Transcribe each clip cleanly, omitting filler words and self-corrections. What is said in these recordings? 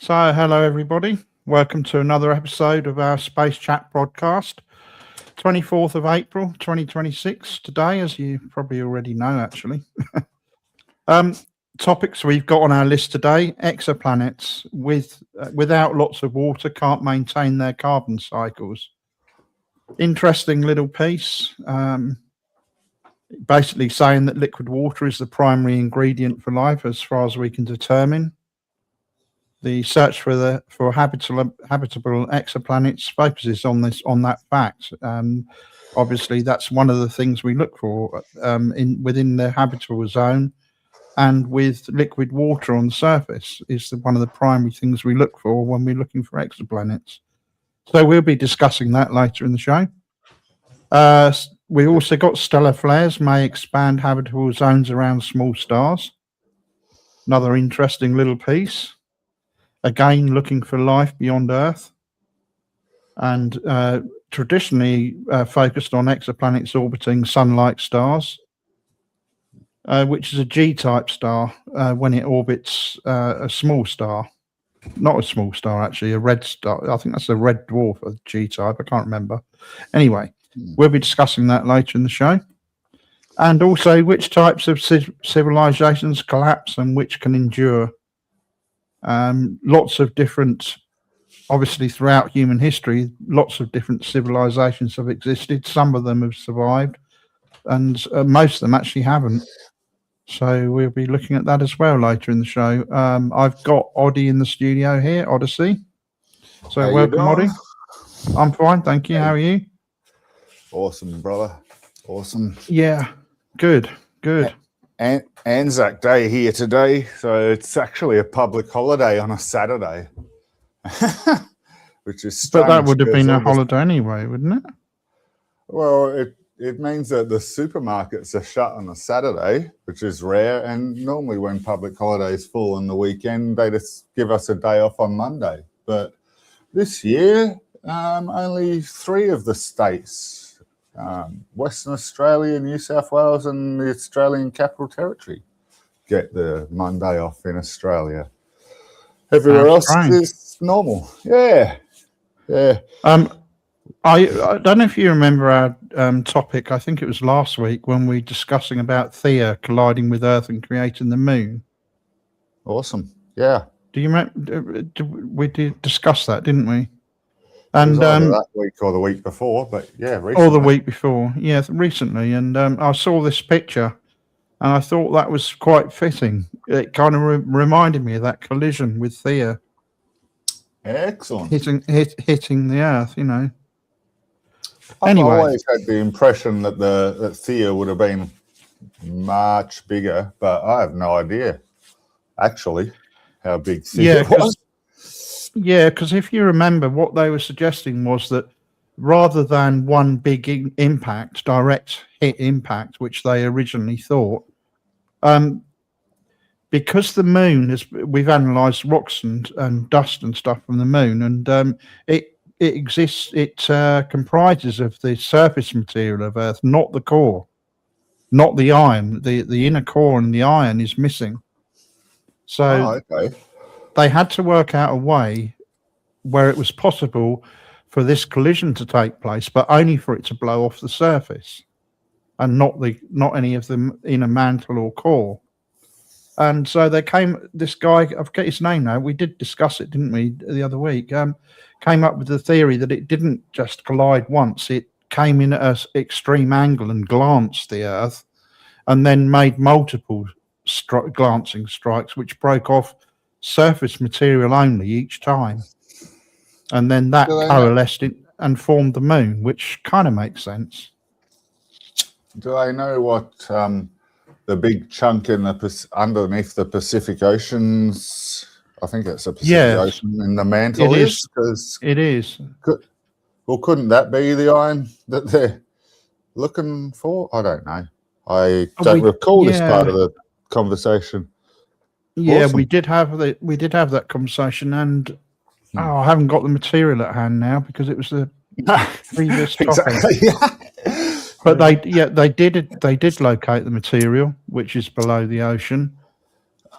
So, hello everybody. Welcome to another episode of our Space Chat podcast. 24th of April, 2026. Today, as you probably already know, actually. Topics we've got on our list today: exoplanets without lots of water can't maintain their carbon cycles. Interesting little piece. Basically saying that liquid water is the primary ingredient for life, as far as we can determine. The search for habitable exoplanets focuses on that fact. Obviously, that's one of the things we look for within the habitable zone, and with liquid water on the surface is one of the primary things we look for when we're looking for exoplanets. So we'll be discussing that later in the show. We also got stellar flares may expand habitable zones around small stars. Another interesting little piece. Again, looking for life beyond Earth, and traditionally focused on exoplanets orbiting sun-like stars, which is a G-type star when it orbits a small star. Not a small star, actually, a red star. I think that's a red dwarf of G-type. I can't remember. Anyway, we'll be discussing that later in the show. And also which types of civilizations collapse and which can endure. Lots of different, obviously throughout human history, lots of different civilizations have existed. Some of them have survived, and most of them actually haven't. So we'll be looking at that as well later in the show. I've got Oddie in the studio here, Odyssey. So welcome, Oddie. I'm fine, thank you. How are you? Awesome, brother. Awesome. Yeah, good. Anzac Day here today, so it's actually a public holiday on a Saturday, which is strange. But that would have been a holiday anyway, wouldn't it? Well, it means that the supermarkets are shut on a Saturday, which is rare, and normally when public holidays fall on the weekend, they just give us a day off on Monday. But this year, only 3 of the states, Western Australia, New South Wales, and the Australian Capital Territory get the Monday off in Australia. Everywhere else is normal. Yeah. I don't know if you remember our topic. I think it was last week when we were discussing about Theia colliding with Earth and creating the moon. Awesome. Yeah. Do you remember? We did discuss that, didn't we? And that week or the week before, but yeah, recently. Or the week before, yeah, recently. And I saw this picture, and I thought that was quite fitting. It kind of reminded me of that collision with Theia. Excellent. Hitting the Earth, you know. I've always had the impression that that Theia would have been much bigger, but I have no idea, actually, how big Theia was. Yeah, because if you remember, what they were suggesting was that rather than one big impact, direct hit impact, which they originally thought, because the moon we've analysed rocks and dust and stuff from the moon, and it exists. It comprises of the surface material of Earth, not the core, not the iron. The inner core and the iron is missing. So they had to work out a way where it was possible for this collision to take place, but only for it to blow off the surface, and not any of the inner mantle or core. And so this guy, I forget his name now, we did discuss it, didn't we, the other week, came up with the theory that it didn't just collide once, it came in at an extreme angle and glanced the Earth, and then made multiple glancing strikes, which broke off surface material only each time. And then that coalesced and formed the moon, which kind of makes sense. Do I know what the big chunk underneath the Pacific Oceans? I think it's a Pacific Ocean in the mantle is. It is. Couldn't that be the iron that they're looking for? I don't know. I don't recall this part of the conversation. Yeah, awesome. we did have that conversation, and I haven't got the material at hand now because it was the previous topic. But they did locate the material, which is below the ocean.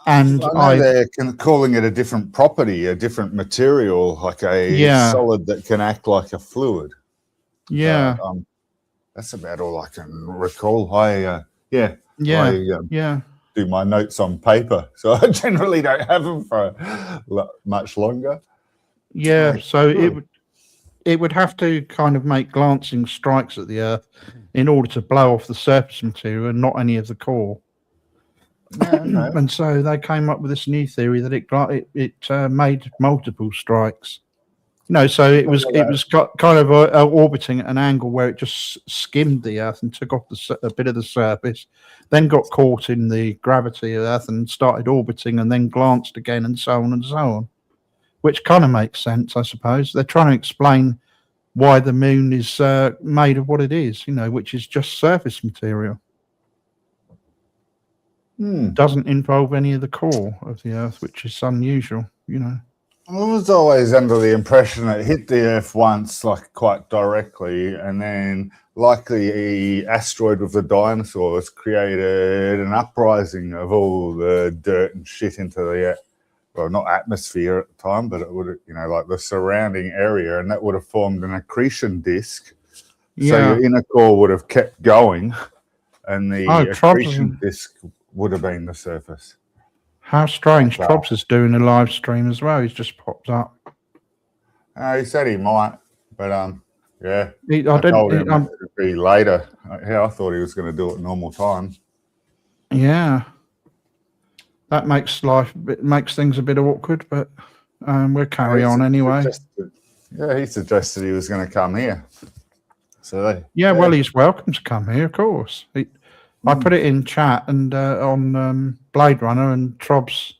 And I know they're calling it a different property, a different material, like a Yeah. solid that can act like a fluid. Yeah. That's about all I can recall. I Yeah. do my notes on paper, so I generally don't have them for much longer. Yeah. So it would have to kind of make glancing strikes at the Earth in order to blow off the surface material and not any of the core. Yeah, no. And so they came up with this new theory that it made multiple strikes. So it was kind of orbiting at an angle where it just skimmed the Earth and took off a bit of the surface, then got caught in the gravity of Earth and started orbiting, and then glanced again, and so on and so on. Which kind of makes sense, I suppose. They're trying to explain why the moon is made of what it is, which is just surface material. Doesn't involve any of the core of the Earth, which is unusual, I was always under the impression it hit the Earth once, like quite directly, and then, like the asteroid with the dinosaurs, created an uprising of all the dirt and shit into the, well, not atmosphere at the time, but it would have, like the surrounding area, and that would have formed an accretion disk. Yeah. So your inner core would have kept going, and the accretion disk would have been the surface. How strange. Trobs is doing a live stream as well. He's just popped up. He said he might, but yeah. I told him it would be later. I thought he was going to do it at normal time. Yeah. That makes things a bit awkward, but we'll carry on anyway. He suggested he was going to come here. So well, he's welcome to come here, of course. I put it in chat and on Blade Runner, and Trobs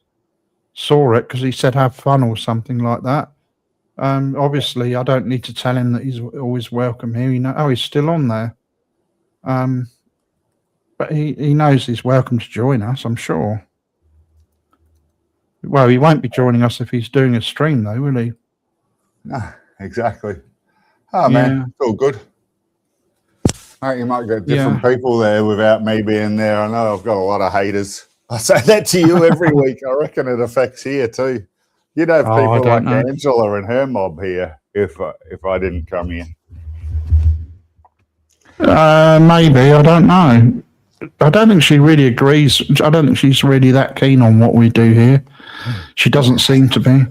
saw it because he said have fun or something like that. Obviously, I don't need to tell him that he's always welcome here. He's still on there. But he knows he's welcome to join us, I'm sure. Well, he won't be joining us if he's doing a stream, though, will he? No, exactly. Oh, man, it's all good. You might get different people there without me being there. I know I've got a lot of haters. I say that to you every week. I reckon it affects here too. You'd have people like Angela and her mob here if I didn't come here. Maybe. I don't know. I don't think she really agrees. I don't think she's really that keen on what we do here. She doesn't seem to be.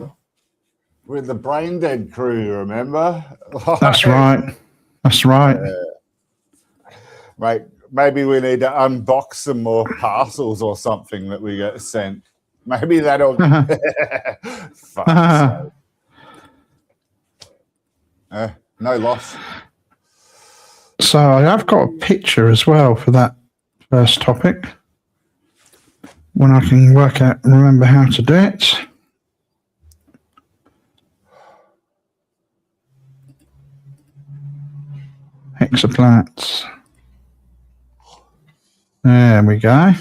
With the Brain Dead crew, remember? That's right. That's right. Right, maybe we need to unbox some more parcels or something that we get sent. Maybe that'll. No loss. So I have got a picture as well for that first topic. When I can remember how to do it. Exoplanets. There we go.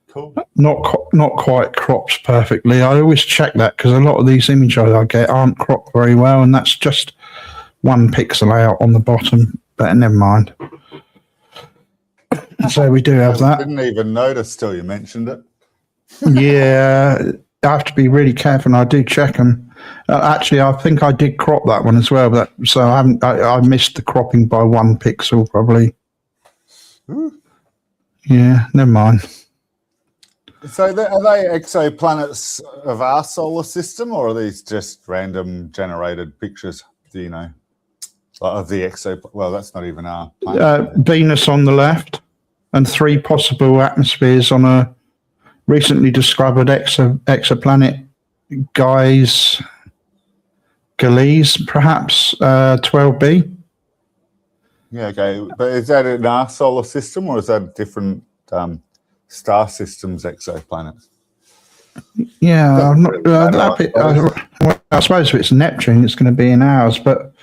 Cool. Not quite cropped perfectly. I always check that because a lot of these images I get aren't cropped very well, and that's just 1 pixel out on the bottom. But never mind. So we do have that. I didn't even notice till you mentioned it. Yeah, I have to be really careful, and I do check them. Actually, I think I did crop that one as well, but so I missed the cropping by 1 pixel probably. Ooh. Yeah, never mind. So are they exoplanets of our solar system, or are these just random generated pictures? Do you know? Of the well, that's not even our planet. Venus on the left, and 3 possible atmospheres on a recently discovered exoplanet, Galilee, perhaps 12b. Yeah, okay. But is that in our solar system, or is that different star systems exoplanets? Yeah, I'm not, I suppose if it's Neptune, it's going to be in ours, but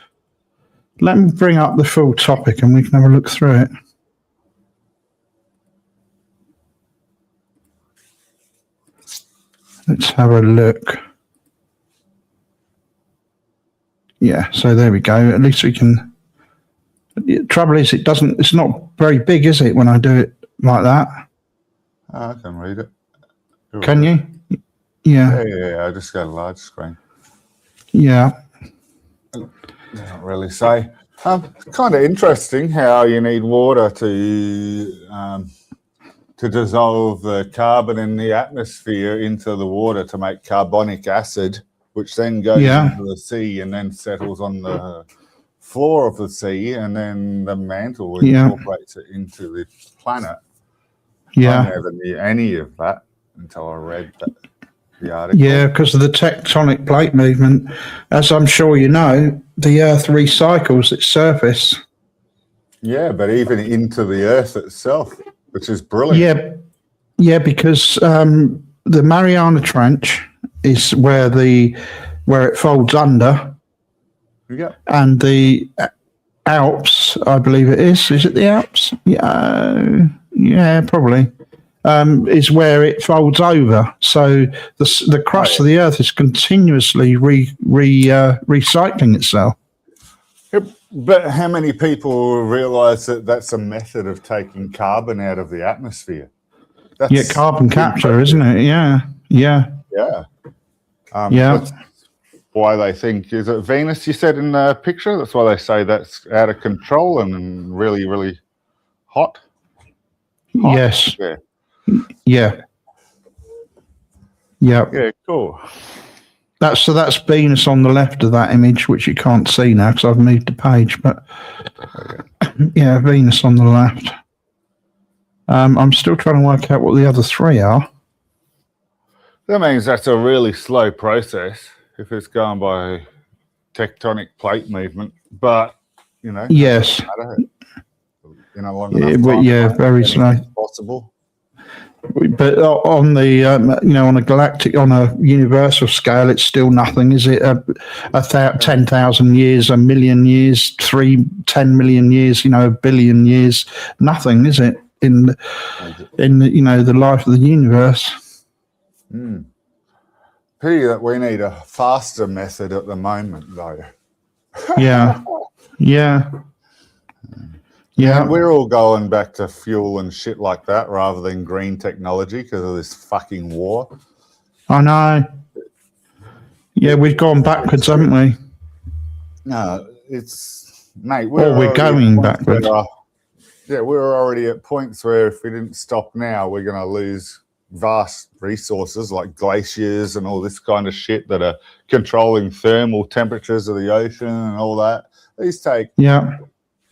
let me bring up the full topic and we can have a look through it. Let's have a look. Yeah, so there we go. At least we can. The trouble is, it's not very big, is it, when I do it like that? I can read it. Can you? Yeah. Yeah. I just got a large screen. Yeah. Doesn't really say. Kind of interesting how you need water to dissolve the carbon in the atmosphere into the water to make carbonic acid, which then goes Yeah. into the sea and then settles on the floor of the sea, and then the mantle incorporates it into the planet. I Yeah. never knew any of that until I read the article. Yeah, because of the tectonic plate movement. As I'm sure you know, the Earth recycles its surface. Yeah, but even into the Earth itself, which is brilliant. Yeah, because the Mariana Trench is where it folds under, Yeah. and the Alps, I believe it is. Is it the Alps? Yeah, probably. Is where it folds over. So the crust of the Earth is continuously recycling itself. But how many people realise that that's a method of taking carbon out of the atmosphere? That's carbon capture, isn't it? Yeah. That's why they think, is it Venus you said in the picture? That's why they say that's out of control and really, really hot. Yes. Yeah. Yeah, cool. That's Venus on the left of that image, which you can't see now because I've moved the page. But yeah, Venus on the left. I'm still trying to work out what the other three are. That means that's a really slow process if it's going by tectonic plate movement. But yes, long enough time, very slow. Possible. But on the on a galactic, on a universal scale, it's still nothing, is it? 10,000 years, a million years, 10 million years, a billion years, nothing, is it? In the life of the universe. Pity that we need a faster method at the moment, though. Yeah. And we're all going back to fuel and shit like that rather than green technology because of this fucking war. I know. Yeah, we've gone backwards, haven't we? No, mate. We're going backwards. We're already at points where if we didn't stop now, we're going to lose vast resources like glaciers and all this kind of shit that are controlling thermal temperatures of the ocean and all that. These take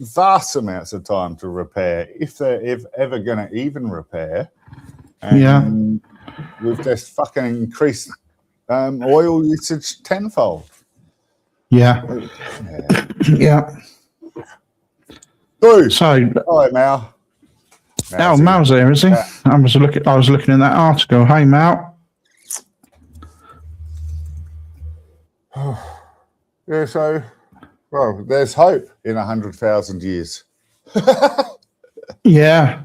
vast amounts of time to repair, if they're ever going to even repair. And we've just fucking increased oil usage tenfold. Yeah. Boo. So, hi, Mal. Mal's there, is he? Yeah. I was looking in that article. Hey, Mal. Yeah. So, well, there's hope in 100,000 years. Yeah.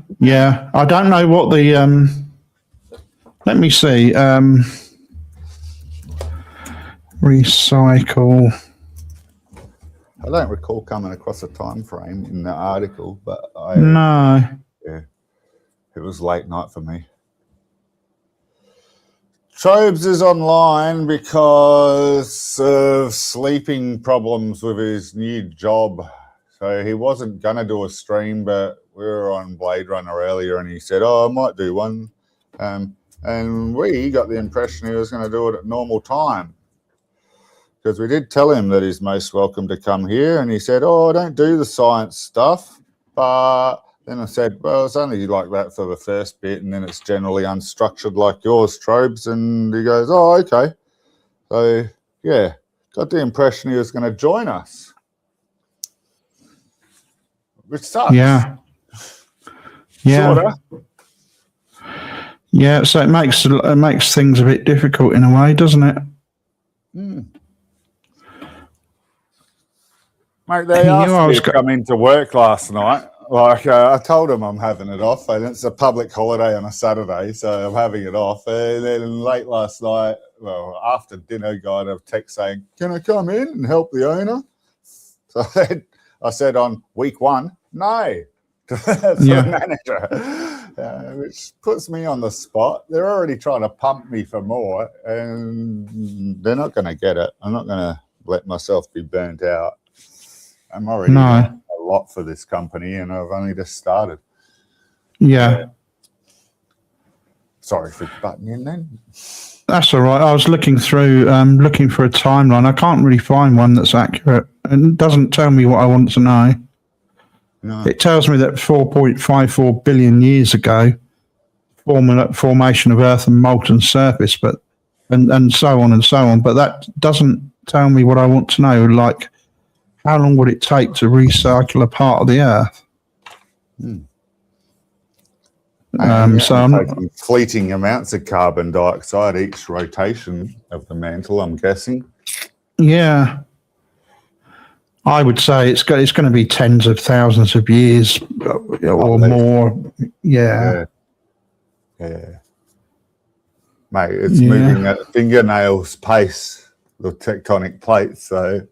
I don't know what the let me see. Recycle. I don't recall coming across a time frame in the article, but no. Yeah, it was late night for me. Trobes is online because of sleeping problems with his new job. So he wasn't going to do a stream, but we were on Blade Runner earlier and he said, I might do one. And we got the impression he was going to do it at normal time. Because we did tell him that he's most welcome to come here. And he said, I don't do the science stuff. But then I said, well, it's only like that for the first bit. And then it's generally unstructured like yours, Trobes. And he goes, oh, okay. So, yeah, got the impression he was going to join us. Which sucks. Yeah. Sorta. Yeah, so it makes things a bit difficult in a way, doesn't it? Mate, they asked me to come into work last night. Like, I told them I'm having it off, and it's a public holiday on a Saturday, so I'm having it off. And then late last night, well, after dinner, got a text saying, can I come in and help the owner? So I said on week one, no, to the manager. which puts me on the spot. They're already trying to pump me for more, and they're not going to get it. I'm not going to let myself be burnt out. I'm already doing a lot for this company, and I've only just started. Yeah. Sorry for butting in then. That's all right. I was looking through, looking for a timeline. I can't really find one that's accurate, and it doesn't tell me what I want to know. No. It tells me that 4.54 billion years ago, formation of Earth and molten surface, but and so on and so on. But that doesn't tell me what I want to know. Like, how long would it take to recycle a part of the Earth? So I'm taking fleeting amounts of carbon dioxide each rotation of the mantle, I'm guessing. Yeah. I would say it's going to be tens of thousands of years or more. Yeah. Mate, it's moving at fingernails pace, the tectonic plates. So,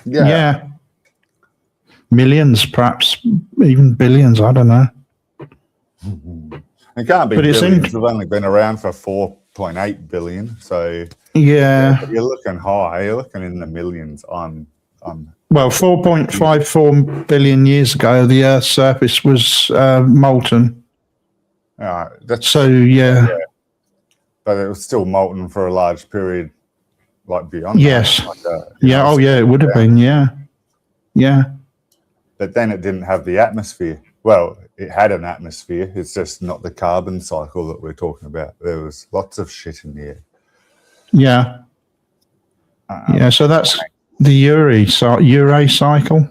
yeah. Millions, perhaps even billions. I don't know. It can't be billions. They've only been around for 4.8 billion. So, yeah, you're looking high. You're looking in the millions on. Well, 4.54 billion years ago, the Earth's surface was molten. But it was still molten for a large period, like beyond. Yes. That. It would have been. Yeah. But then it didn't have the atmosphere. Well, it had an atmosphere. It's just not the carbon cycle that we're talking about. There was lots of shit in the air. Yeah. So that's the Ure cycle.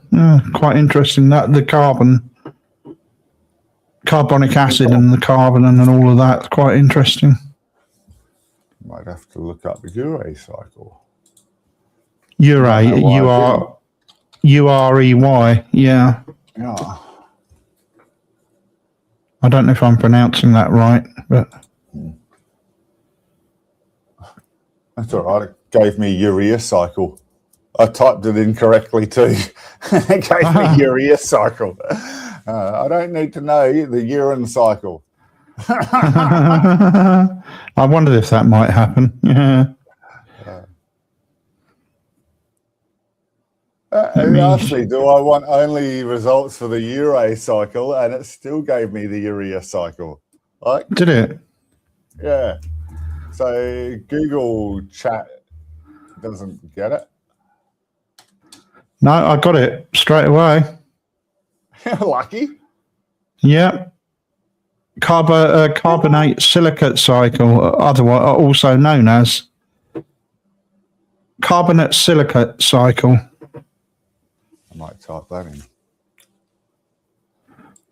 Quite interesting. That the carbonic acid and the carbon and all of that. Quite interesting. Might have to look up the Ure cycle. Urey. Yeah. I don't know if I'm pronouncing that right, but that's all right. It gave me urea cycle. I typed it incorrectly too. It gave me urea cycle. I don't need to know the urine cycle. I wondered if that might happen. Yeah. It asked me, do I want only results for the Ure cycle? And it still gave me the urea cycle. Did it? Yeah. So Google Chat doesn't get it. No, I got it straight away. Lucky. Yeah. Carbonate silicate cycle, otherwise also known as carbonate silicate cycle. I might type that in.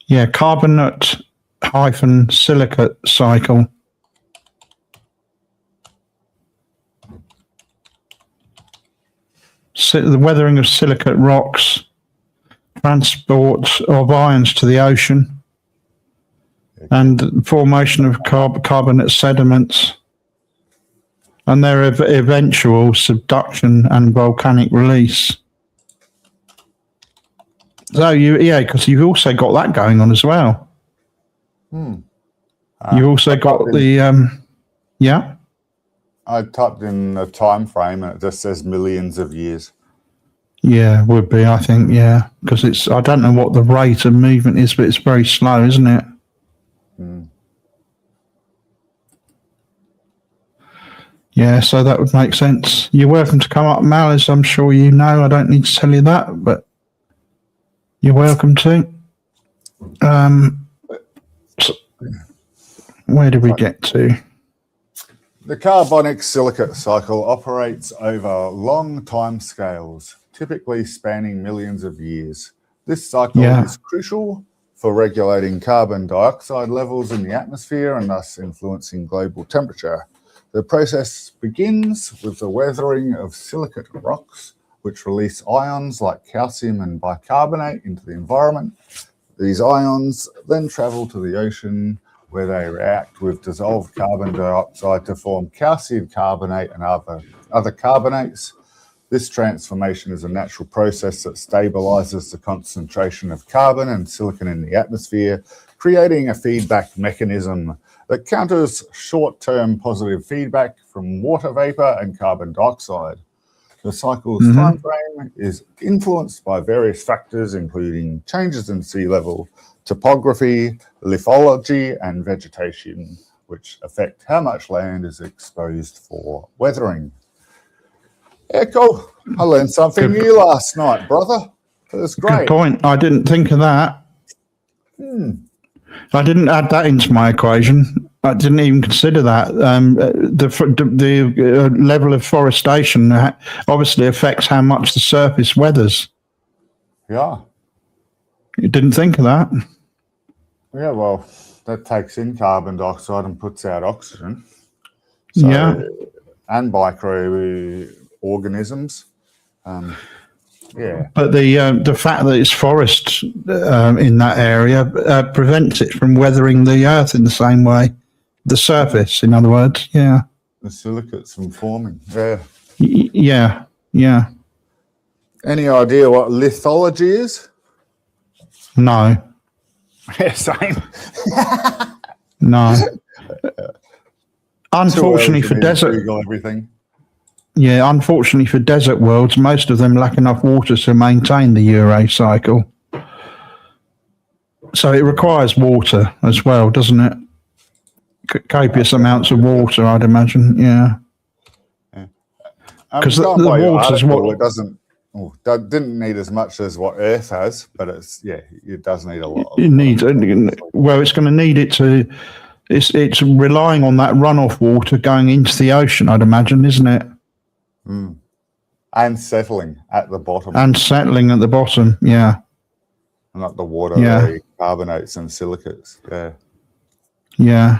Yeah, carbonate-silicate cycle. The weathering of silicate rocks, transport of ions to the ocean, and formation of carbonate sediments, and their eventual subduction and volcanic release. So because you've also got that going on as well. You also got the I typed in a time frame and it just says millions of years. Yeah, would be, I think, because I don't know what the rate of movement is, but it's very slow, isn't it? Yeah, so that would make sense. You're welcome to come up, Mal, as I'm sure you know. I don't need to tell you that, but you're welcome to. So where did we get to? The carbonic silicate cycle operates over long time scales, typically spanning millions of years. This cycle is crucial for regulating carbon dioxide levels in the atmosphere and thus influencing global temperature. The process begins with the weathering of silicate rocks, which release ions like calcium and bicarbonate into the environment. These ions then travel to the ocean, where they react with dissolved carbon dioxide to form calcium carbonate and other carbonates. This transformation is a natural process that stabilizes the concentration of carbon and silicon in the atmosphere, creating a feedback mechanism that counters short-term positive feedback from water vapor and carbon dioxide. The cycle's time frame is influenced by various factors, including changes in sea level, topography, lithology, and vegetation, which affect how much land is exposed for weathering. Yeah, cool. I learned something new last night, brother. It was great. Good point. I didn't think of that. I didn't add that into my equation. I didn't even consider that. The level of forestation obviously affects how much the surface weathers. Yeah. You didn't think of that? Yeah, well, that takes in carbon dioxide and puts out oxygen. So, Yeah. And microorganisms. Yeah. But the fact that it's forest in that area prevents it from weathering the earth in the same way. The surface, in other words, yeah. The silicates from forming, yeah. Yeah, yeah. Any idea what lithology is? No. Yeah, same. No. Unfortunately for desert, Google everything. yeah. Unfortunately for desert worlds, most of them lack enough water to maintain the Ure cycle. So it requires water as well, doesn't it? Copious amounts of water, I'd imagine. Yeah. Because the water's what it doesn't. Oh, that didn't need as much as what Earth has, but it does need a lot. It needs. Well, it's going to need it to. It's relying on that runoff water going into the ocean, I'd imagine, isn't it? And settling at the bottom. And settling at the bottom, yeah. Not the water, the carbonates and silicates. Yeah. Yeah.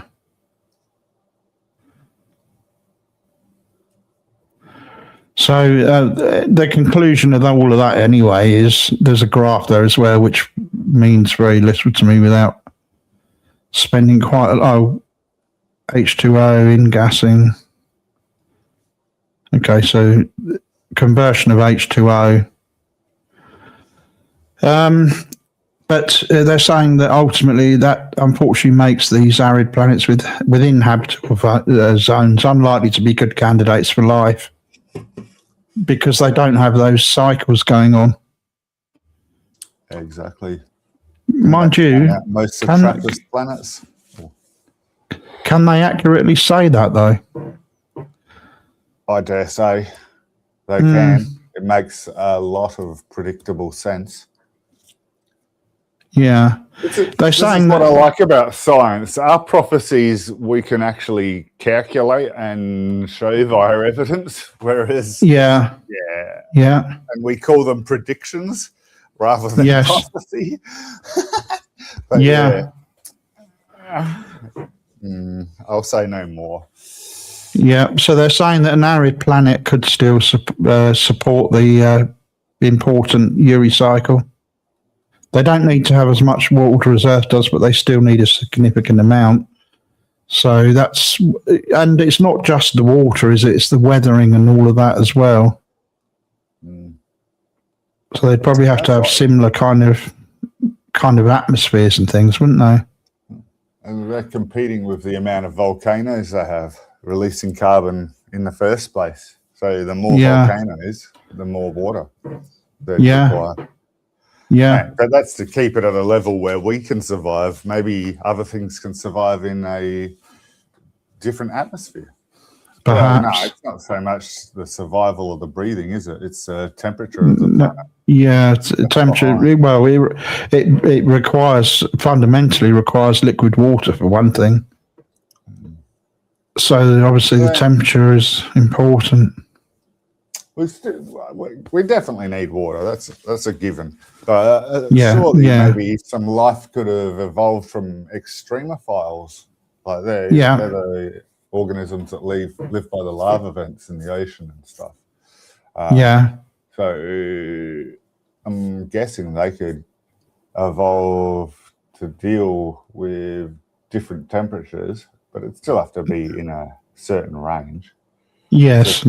So the conclusion of all of that anyway is there's a graph there as well, which means very little to me without spending quite a lot. H2O in gassing. Okay, so conversion of H2O. But they're saying that ultimately that unfortunately makes these arid planets within habitable zones unlikely to be good candidates for life because they don't have those cycles going on. Exactly. Mind you, most attractive planets. Can they accurately say that though? I dare say they can. It makes a lot of predictable sense. Yeah. They're saying what I like about science. Our prophecies we can actually calculate and show via evidence, whereas yeah, and we call them predictions rather than prophecy. But I'll say no more. Yeah, so they're saying that an arid planet could still support the important Ure cycle. They don't need to have as much water as Earth does, but they still need a significant amount. So that's, and it's not just the water, is it? It's the weathering and all of that as well. So they'd probably have to have similar kind of atmospheres and things, wouldn't they? And they're competing with the amount of volcanoes they have, releasing carbon in the first place. So the more volcanoes, the more water they require. Yeah. But that's to keep it at a level where we can survive. Maybe other things can survive in a different atmosphere. Perhaps. No, it's not so much the survival of the breathing, is it? It's the temperature of the planet. Yeah, temperature. Well, it fundamentally requires liquid water for one thing. So obviously the temperature is important. We definitely need water. That's a given. But surely maybe some life could have evolved from extremophiles, like they're the organisms that live by the lava vents in the ocean and stuff. So I'm guessing they could evolve to deal with different temperatures, but it'd still have to be in a certain range. Yes,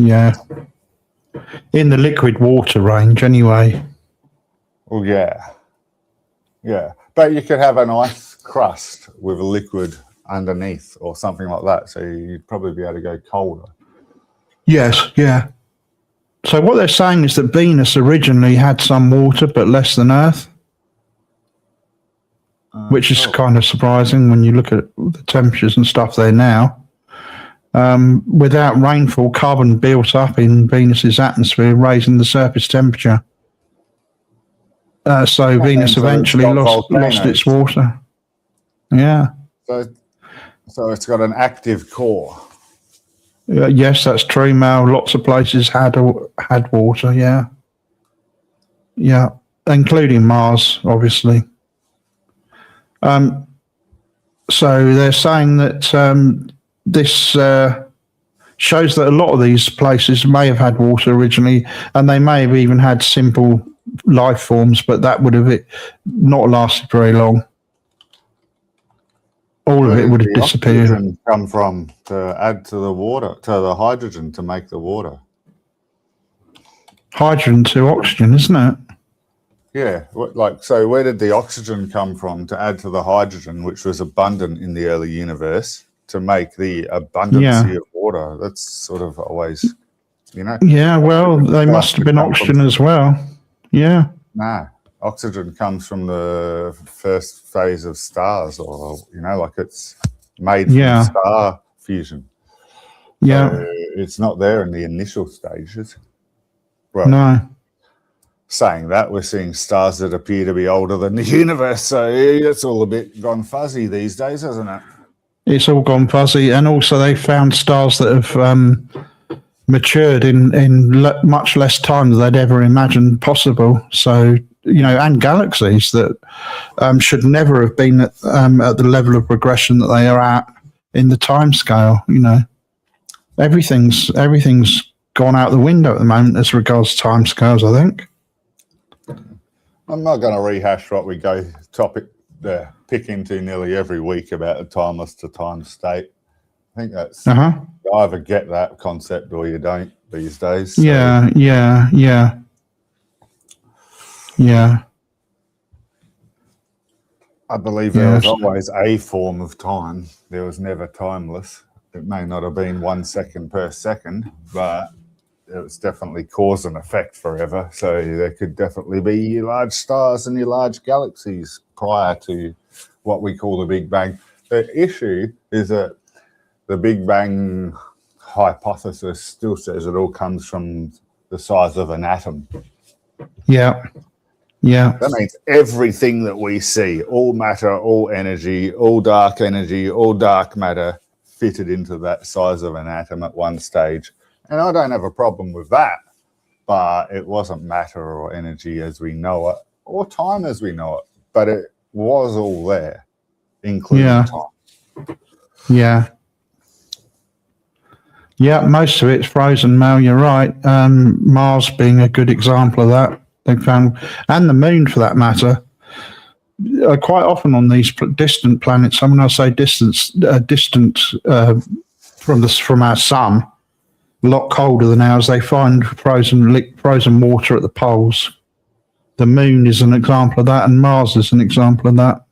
in the liquid water range anyway. Well, yeah. But you could have an ice crust with a liquid underneath or something like that. So you'd probably be able to go colder. Yes, yeah. So what they're saying is that Venus originally had some water, but less than Earth, which is kind of surprising when you look at the temperatures and stuff there now. Without rainfall, carbon built up in Venus's atmosphere, raising the surface temperature. So Venus eventually lost its water. Yeah. So it's got an active core. Yes, that's true, Mel. Lots of places had water. Yeah. Yeah, including Mars, obviously. So they're saying that this shows that a lot of these places may have had water originally, and they may have even had simple life forms, but that would have not lasted very long. All of it would have disappeared. Oxygen come from to add to the water, to the hydrogen to make the water. Hydrogen to oxygen, isn't it? Yeah, so where did the oxygen come from to add to the hydrogen, which was abundant in the early universe, to make the abundancy of water? That's sort of always, Yeah, well, they must have been oxygen as well. Yeah. Nah, oxygen comes from the first phase of stars, or, it's made from star fusion. Yeah. So it's not there in the initial stages. Well, no. Saying that, we're seeing stars that appear to be older than the universe, so it's all a bit gone fuzzy these days, hasn't it? It's all gone fuzzy, and also they found stars that have matured in much less time than they'd ever imagined possible. So, and galaxies that should never have been at the level of progression that they are at in the time scale. Everything's gone out the window at the moment as regards time scales, I think. I'm not going to rehash what we pick into nearly every week about a timeless to time state. I think that's you either get that concept or you don't these days. So. Yeah. I believe there was always a form of time. There was never timeless. It may not have been 1 second per second, but it was definitely cause and effect forever. So there could definitely be your large stars and your large galaxies prior to what we call the Big Bang. The issue is that the Big Bang hypothesis still says it all comes from the size of an atom. Yeah. That means everything that we see, all matter, all energy, all dark matter, fitted into that size of an atom at one stage. And I don't have a problem with that, but it wasn't matter or energy as we know it, or time as we know it, but it was all there, including time. Yeah, most of it's frozen, Mel, you're right. Mars being a good example of that. They found, and the moon for that matter, quite often on these distant planets, when I say distant from our sun, a lot colder than ours, they find frozen water at the poles. The moon is an example of that, and Mars is an example of that.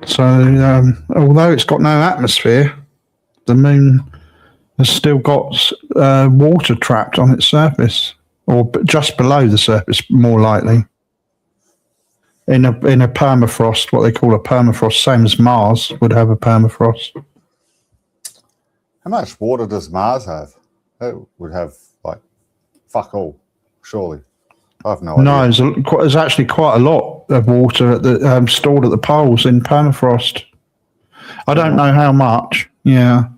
So, although it's got no atmosphere, the moon has still got water trapped on its surface, or just below the surface, more likely. In a permafrost, what they call a permafrost, same as Mars would have a permafrost. How much water does Mars have? It would have, fuck all, surely. I have no idea. No, there's actually quite a lot of water stored at the poles in permafrost. I don't know how much, yeah.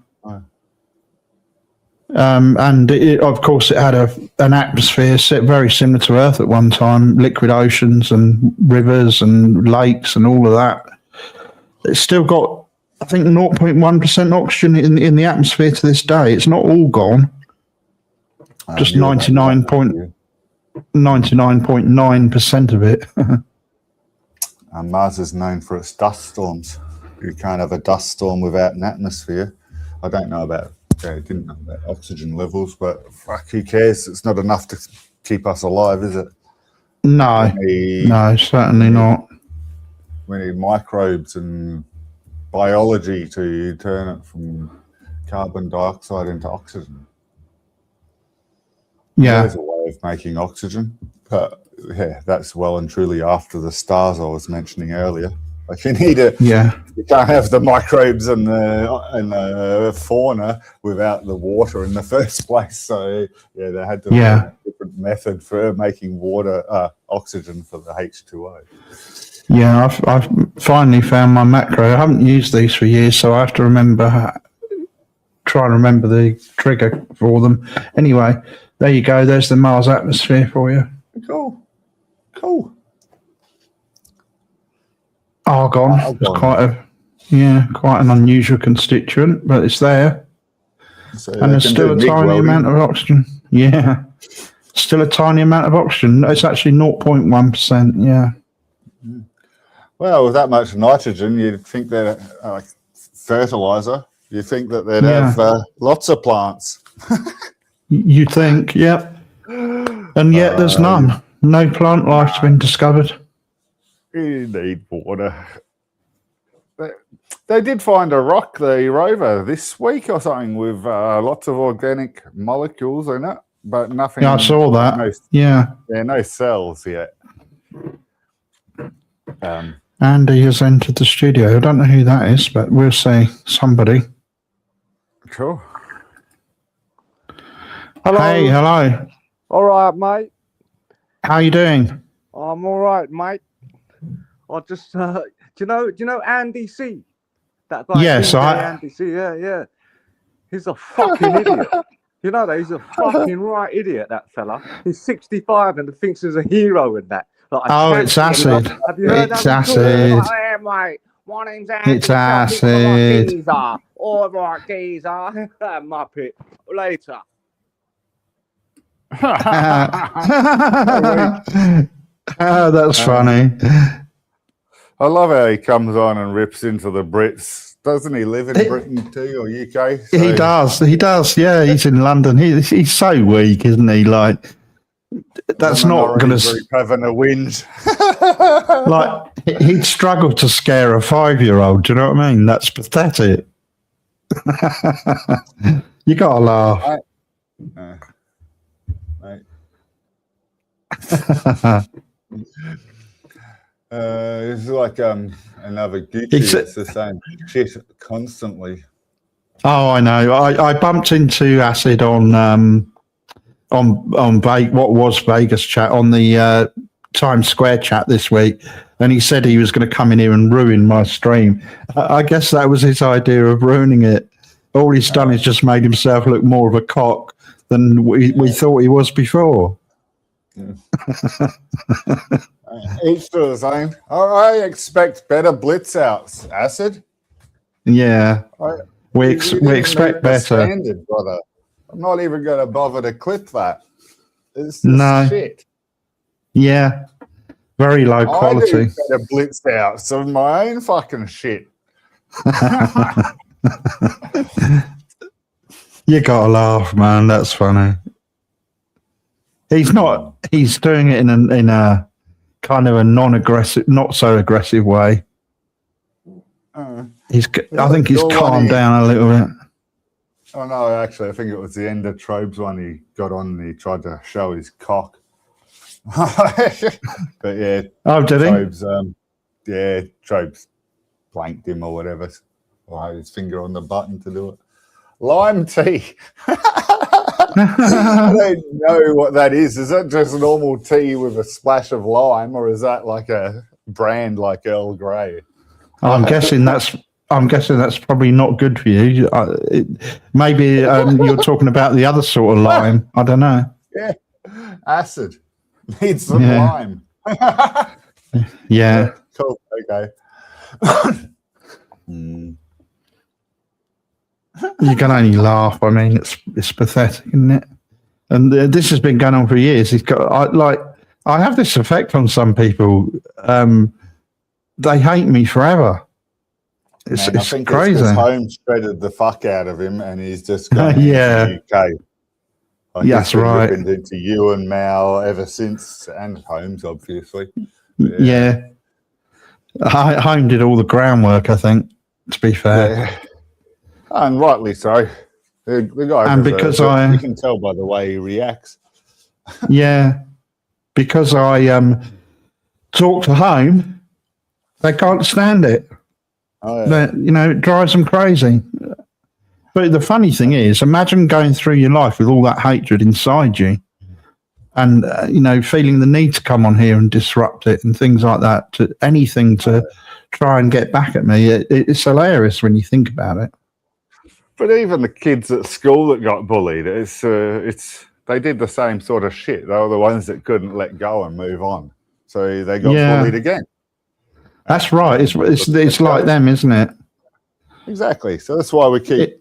And of course, it had an atmosphere very similar to Earth at one time, liquid oceans and rivers and lakes and all of that. It's still got, I think, 0.1% oxygen in the atmosphere to this day. It's not all gone. Just 99.9% of it. And Mars is known for its dust storms. You can't have a dust storm without an atmosphere. I don't know about, didn't know about oxygen levels, but fuck, who cares? It's not enough to keep us alive, is it? No, certainly not. we need microbes and biology to turn it from carbon dioxide into oxygen. Yeah. There's a way of making oxygen, but yeah, that's well and truly after the stars I was mentioning earlier. Like you need it. Yeah. You can't have the microbes and the fauna without the water in the first place. So yeah, they had to be a different method for making water oxygen for the H2O. Yeah, I've finally found my macro. I haven't used these for years, so I have to try and remember the trigger for them. Anyway, there you go. There's the Mars atmosphere for you. Cool. Argon is quite an unusual constituent, but it's there. So And there's still a tiny amount of oxygen. Yeah. Still a tiny amount of oxygen. It's actually 0.1%. Yeah. Well, with that much nitrogen, you'd think that like fertilizer, you'd think that they'd have lots of plants. You think, yep. And yet there's none. No plant life's been discovered. You need water. They did find a rock, the rover, this week or something with lots of organic molecules in it, but nothing. Yeah, I saw that. No cells yet. Andy has entered the studio. I don't know who that is, but we'll say somebody. Cool. Hello. Hey, hello. All right, mate. How you doing? I'm all right, mate. I just, do you know Andy C? That guy. Yes, Andy C. Yeah. He's a fucking idiot. You know that he's a fucking right idiot. That fella. He's 65 and thinks he's a hero in that. Like, it's acid. Have you heard It's that? acid. Like, hey, mate. My name's Andy. It's acid. All right, geezer. Muppet. Later. That's funny. I love how he comes on and rips into the Brits. Doesn't he live in Britain too, or UK? So. He does. Yeah, he's in London. He's so weak, isn't he? Like, that's not going to having a whinge. Like, he'd struggle to scare a 5-year-old. Do you know what I mean? That's pathetic. You gotta laugh. Right. It's like another Gucci. It's the same shit constantly. Oh, I know. I bumped into Acid on what was Vegas chat on the Times Square chat this week, and he said he was going to come in here and ruin my stream. I guess that was his idea of ruining it. All he's done is just made himself look more of a cock than we thought he was before. Each to his own. I expect better blitz outs, Acid. Yeah, we expect better. Standard, brother. I'm not even going to bother to clip that. It's just shit. Yeah, very low quality. I do better blitz outs of my own fucking shit. You gotta laugh, man. That's funny. He's not. He's doing it in a kind of a non-aggressive, not so aggressive way. I think he's calmed down a little bit. Oh no, actually, I think it was the end of Trobe's one. He got on and he tried to show his cock. But yeah. Oh, did he? Trobe's blanked him or whatever. Or had his finger on the button to do it. Lime tea. I don't know what that is. Is that just normal tea with a splash of lime, or is that like a brand like Earl Grey? I'm guessing that's probably not good for you. Maybe you're talking about the other sort of lime. I don't know. Yeah, acid needs some lime. Yeah. Cool. Okay. You can only laugh. I mean, it's pathetic, isn't it? And this has been going on for years. I have this effect on some people. They hate me forever. It's crazy. It's Holmes shredded the fuck out of him, and he's just gone to the UK. That's right. He's been into you and Mal ever since, and Holmes, obviously. Yeah. Home did all the groundwork, I think, to be fair. Yeah. And rightly so. The guy And deserves because it. You can tell by the way he reacts. Yeah, because I talk to Home, they can't stand it. Oh, yeah. It drives them crazy. But the funny thing is, imagine going through your life with all that hatred inside you and, feeling the need to come on here and disrupt it and things like that, to anything to try and get back at me. It's hilarious when you think about it. But even the kids at school that got bullied, they did the same sort of shit. They were the ones that couldn't let go and move on. So they got bullied again. That's right. It's like them, isn't it? Exactly. So that's why we keep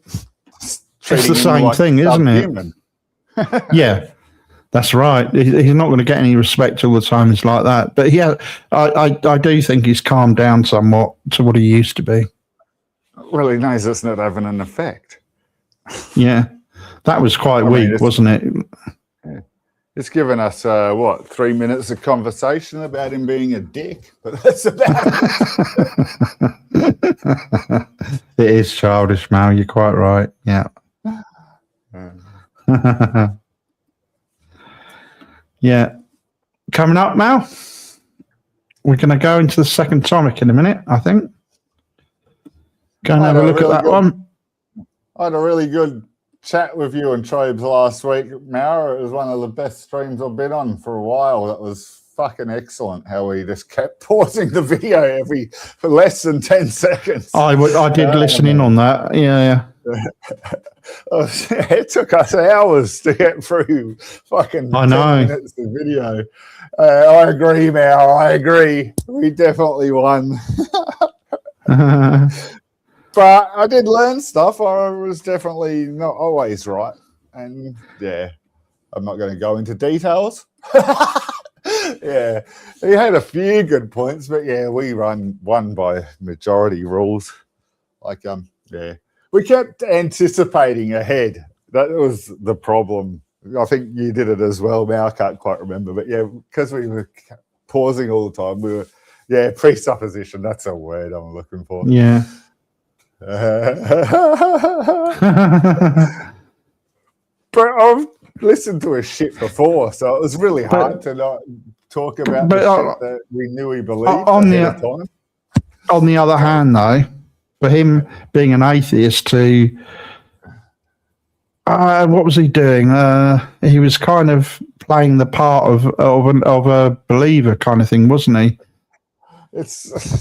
it's the same thing, isn't it? Yeah, that's right. He's not going to get any respect all the time. It's like that. But yeah, I do think he's calmed down somewhat to what he used to be. Well, he knows it's not having an effect. Yeah, that was quite weak, wasn't it? Yeah. It's given us, 3 minutes of conversation about him being a dick, but that's about it. It is childish, Mal. You're quite right. Yeah. Yeah. Coming up, Mal, we're going to go into the second tonic in a minute, I think. Go and have a look at that one. I had a really good chat with you and Trobes last week, Mara. It was one of the best streams I've been on for a while. That was fucking excellent how we just kept pausing the video for less than 10 seconds. I did listen in on that. Yeah. It took us hours to get through fucking 10 minutes of video. I agree, Mal. I agree. We definitely won. But I did learn stuff. I was definitely not always right. And yeah, I'm not going to go into details. Yeah, he had a few good points, but yeah, we won by majority rules. Yeah, we kept anticipating ahead. That was the problem. I think you did it as well, Mal. I can't quite remember, but yeah, because we were pausing all the time, we were, presupposition. That's a word I'm looking for. Yeah. But I've listened to his shit before, so it was really hard to not talk about the shit that we knew he believed on the other hand, though, for him being an atheist, what was he doing? He was kind of playing the part of a believer kind of thing, wasn't he? It's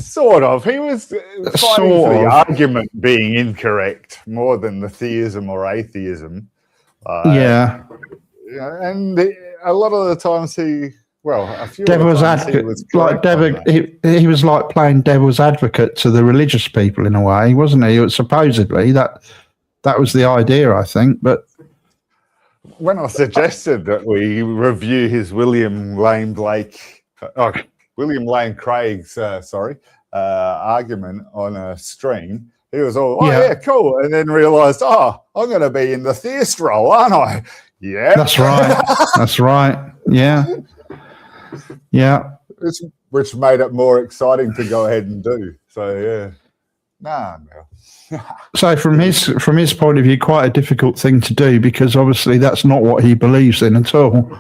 sort of. He was fighting for the argument being incorrect more than the theism or atheism. Yeah. And a lot of the times a few devil's advocate, he was like playing devil's advocate to the religious people in a way, wasn't he? Supposedly that was the idea, I think. But when I suggested that we review his William Lane Craig's argument on a stream, he was all, cool, and then realised, I'm going to be in the theist role, aren't I? Yeah, that's right. That's right. Yeah. Which made it more exciting to go ahead and do. So no. So from his point of view, quite a difficult thing to do, because obviously that's not what he believes in at all.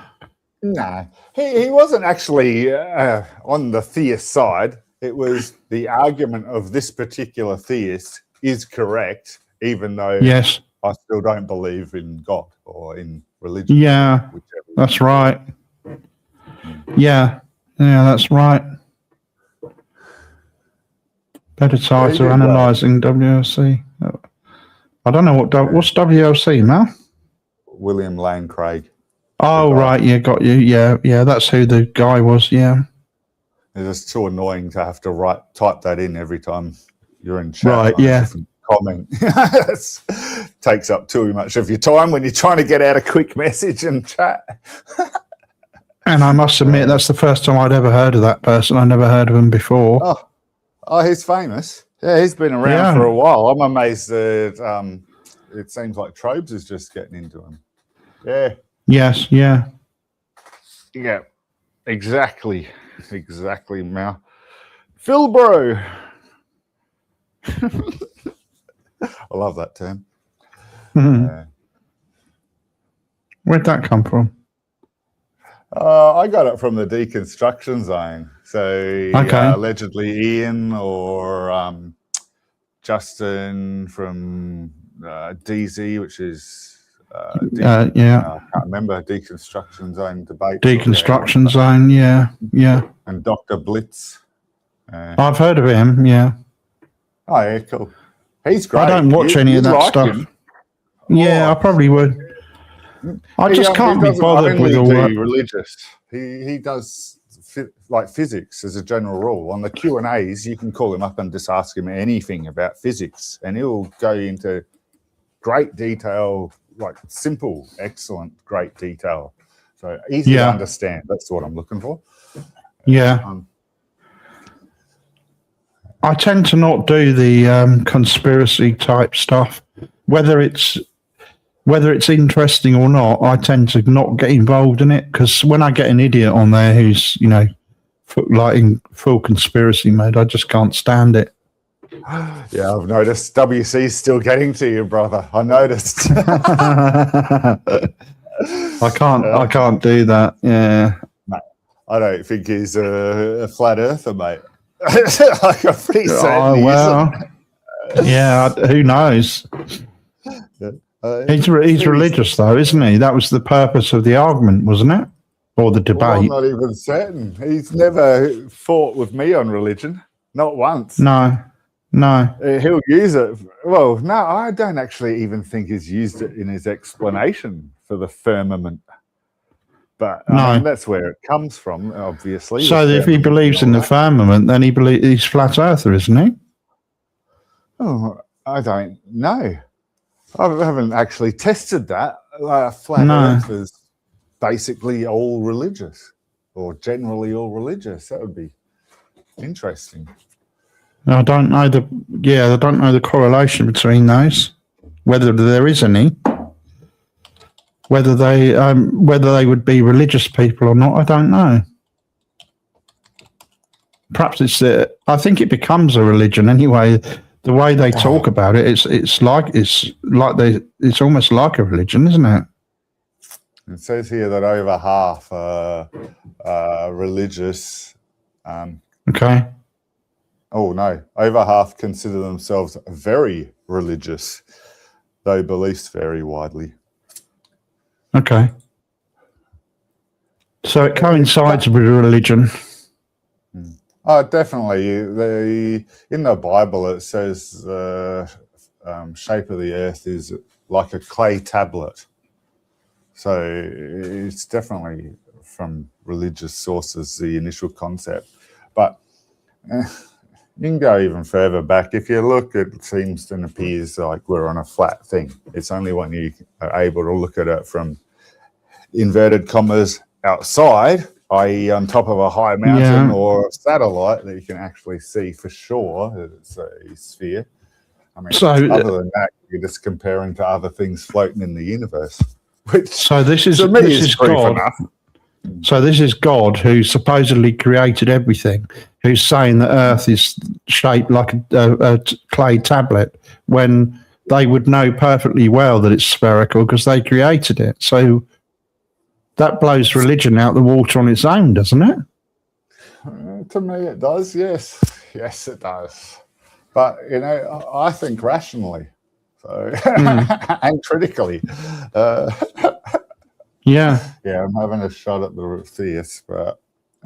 No, he wasn't actually on the theist side. It was the argument of this particular theist is correct, even though I still don't believe in God or in religion. Yeah, that's right. Yeah, that's right. Better title analysing WLC. I don't know what's WLC, Mal? William Lane Craig. Oh, right, yeah, got you. Yeah, that's who the guy was, yeah. It's just too annoying to have to type that in every time you're in chat. Right, yeah. Comment. Takes up too much of your time when you're trying to get out a quick message and chat. And I must admit, that's the first time I'd ever heard of that person. I never heard of him before. Oh, he's famous. Yeah, he's been around for a while. I'm amazed that it seems like Trobes is just getting into him. Yeah. Yes, yeah. Yeah, exactly, Mal. Phil Bro. I love that term. Where'd that come from? I got it from the deconstruction zone. So Okay. allegedly Ian or Justin from DZ, which is Yeah. I can't remember, deconstruction zone debate. Deconstruction zone. Yeah. And Dr. Blitz. I've heard of him. Yeah. Oh, yeah, cool. He's great. I don't watch any of that like stuff. him. Yeah, I probably would. I just can't be bothered with all that. Religious. He does like physics as a general rule. On the Q&As, you can call him up and just ask him anything about physics, and he'll go into great detail, like simple, excellent, great detail. So easy to understand. That's what I'm looking for. Yeah. I tend to not do the conspiracy type stuff, whether it's interesting or not. I tend to not get involved in it, because when I get an idiot on there who's like in full conspiracy mode, I just can't stand it. Yeah, I've noticed WC's still getting to you, brother. I noticed. I can't do that. Yeah. Mate, I don't think he's a flat earther, mate. Like, I'm pretty certain he isn't. Yeah, who knows? He's religious, though, isn't he? That was the purpose of the argument, wasn't it? Or the debate? Well, I'm not even certain. He's never fought with me on religion. Not once. No. He'll use it. Well, no, I don't actually even think he's used it in his explanation for the firmament. But that's where it comes from, obviously. So if he believes in the firmament, then he's flat earther, isn't he? Oh, I don't know. I haven't actually tested that. Flat Earth is basically all religious, or generally all religious. That would be interesting. I don't know the correlation between those, whether there is any, whether they would be religious people or not. I don't know. Perhaps I think it becomes a religion anyway. The way they talk about it, it's almost like a religion, isn't it? It says here that over half are religious. Okay. Oh no, over half consider themselves very religious, though beliefs vary widely. Okay. So it coincides with religion. Oh, definitely. In the Bible, it says shape of the earth is like a clay tablet. So it's definitely from religious sources, the initial concept. But you can go even further back. If you look, it seems and appears like we're on a flat thing. It's only when you are able to look at it from inverted commas outside, i.e. on top of a high mountain or a satellite, that you can actually see for sure that it's a sphere. I mean, other than that, you're just comparing to other things floating in the universe. Which this is God. Enough. So this is God who supposedly created everything, who's saying that Earth is shaped like a clay tablet, when they would know perfectly well that it's spherical because they created it. So that blows religion out the water on its own, doesn't it? To me, it does, yes. Yes, it does. But, I think rationally, so and critically. Yeah, I'm having a shot at the theists, but,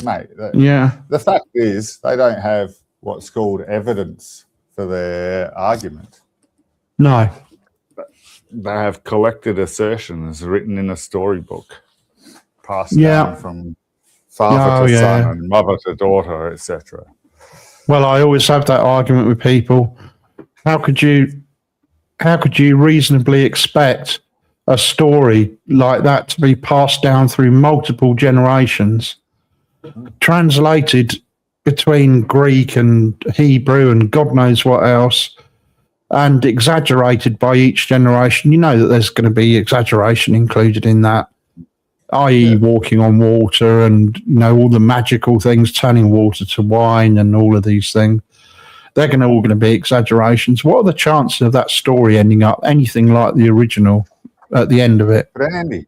mate, the fact is they don't have what's called evidence for their argument. No. They have collected assertions written in a storybook, passed down from father to son and mother to daughter, etc. Well, I always have that argument with people. How could you reasonably expect a story like that to be passed down through multiple generations, translated between Greek and Hebrew and God knows what else, and exaggerated by each generation? You know that there's going to be exaggeration included in that. i.e., walking on water, and all the magical things, turning water to wine, and all of these things. They're all going to be exaggerations. What are the chances of that story ending up anything like the original at the end of it? But Andy,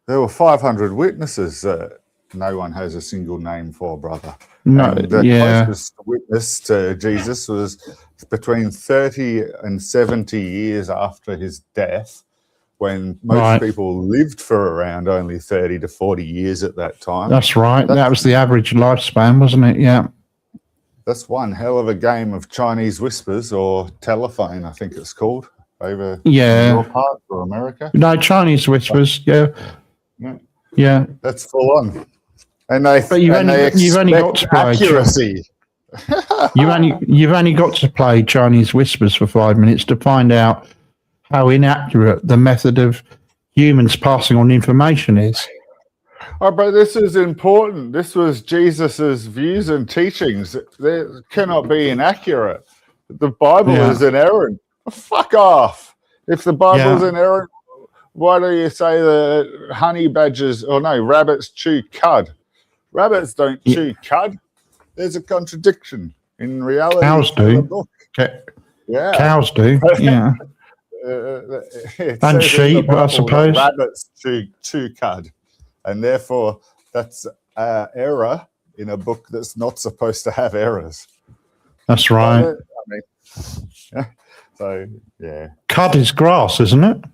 there were 500 witnesses that no one has a single name for, brother. No, And the yeah. closest witness to Jesus was between 30 and 70 years after his death, when most Right. people lived for around only 30 to 40 years at that time. That was the average lifespan, wasn't it? Yeah. That's one hell of a game of Chinese whispers, or telephone, I think it's called, over Yeah. your part or America. No, Chinese whispers. Yeah. Yeah. Yeah. That's full on. And they you've and only they got to expect play accuracy. You've only got to play Chinese whispers for 5 minutes to find out how inaccurate the method of humans passing on information is. Oh, but this is important. This was Jesus's views and teachings. They cannot be inaccurate. The Bible is inerrant. Fuck off. If the Bible is inerrant, why do you say that honey badgers, or no, rabbits chew cud? Rabbits don't chew cud. There's a contradiction in reality. Cows do. Book. Yeah. Cows do. Yeah. And sheep, I suppose. Rabbits chew cud. And therefore, that's error in a book that's not supposed to have errors. That's right. Cud is grass, isn't it?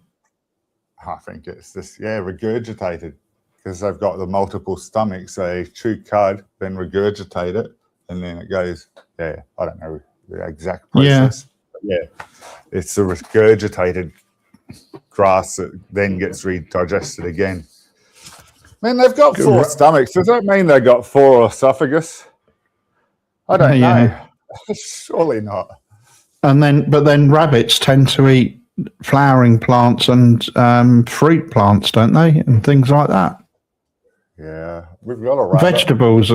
I think it's just, regurgitated. Because they've got the multiple stomachs. They chew cud, then regurgitate it, and then it goes, I don't know the exact process. Yeah. But it's the regurgitated grass that then gets redigested again. Man, they've got 4 stomachs. Does that mean they got 4 esophagus? I don't know. Surely not. But then rabbits tend to eat flowering plants and fruit plants, don't they? And things like that. Yeah, we've got a rabbit. Vegetables,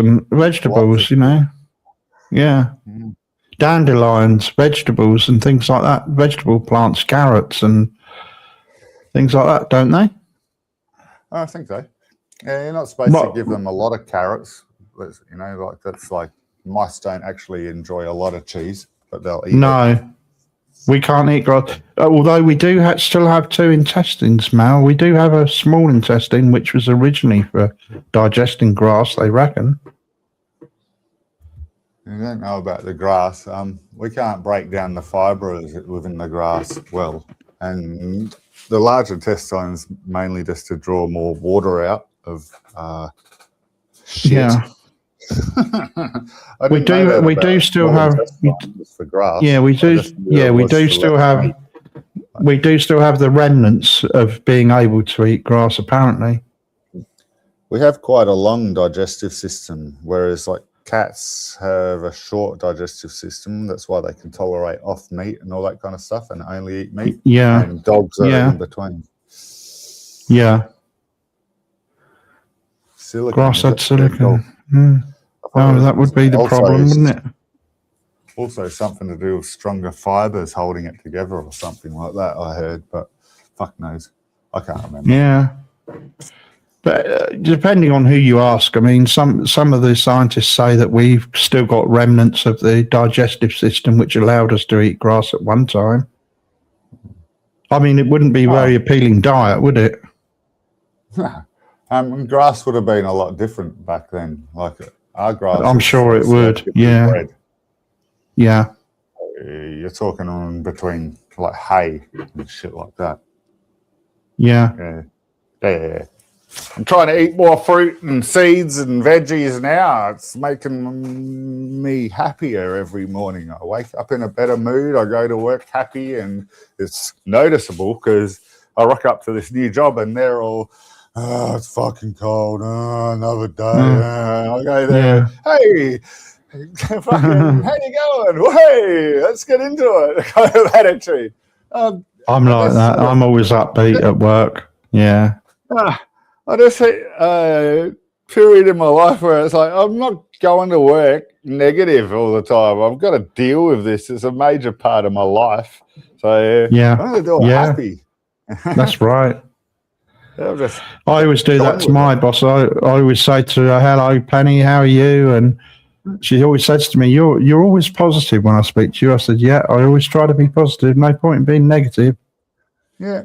Yeah. Mm. Dandelions, vegetables and things like that. Vegetable plants, carrots and things like that, don't they? I think so. Yeah, you're not supposed to give them a lot of carrots. That's like mice don't actually enjoy a lot of cheese, but they'll eat it. No, we can't eat grass. Although we do still have 2 intestines, Mal. We do have a small intestine, which was originally for digesting grass, they reckon. You don't know about the grass. We can't break down the fibres within the grass well. And the large intestine's mainly just to draw more water out of shit. Yeah. we do still have for grass. Yeah, we do. Yeah, we do still have. We do still have the remnants of being able to eat grass. Apparently, we have quite a long digestive system, whereas like cats have a short digestive system. That's why they can tolerate off meat and all that kind of stuff, and only eat meat. Yeah, and dogs are in between. Yeah, silicon. Grass had silicon. Oh, that would be the problem, wouldn't it? Also something to do with stronger fibres holding it together or something like that, I heard, but fuck knows. I can't remember. Yeah. But depending on who you ask, I mean, some of the scientists say that we've still got remnants of the digestive system which allowed us to eat grass at one time. I mean, it wouldn't be a very appealing diet, would it? Grass would have been a lot different back then. Like our grass. I'm sure it would. Yeah. Bread. Yeah. You're talking on between like hay and shit like that. Yeah. Yeah. I'm trying to eat more fruit and seeds and veggies now. It's making me happier every morning. I wake up in a better mood. I go to work happy, and it's noticeable because I rock up to this new job and they're all, oh, it's fucking cold. Oh, another day. I go there. Yeah. Hey, fucking, how you going? Hey, let's get into it. Kind of attitude. I'm like that. I'm always upbeat at work. Yeah. I just hit a period in my life where it's like, I'm not going to work negative all the time. I've got to deal with this. It's a major part of my life. So yeah, I'm going to do it happy. That's right. They'll just I always do that gone to with my it. boss. I always say to her, "Hello, Penny, how are you?" And she always says to me, "You're always positive when I speak to you." I said, "Yeah, I always try to be positive. No point in being negative." Yeah.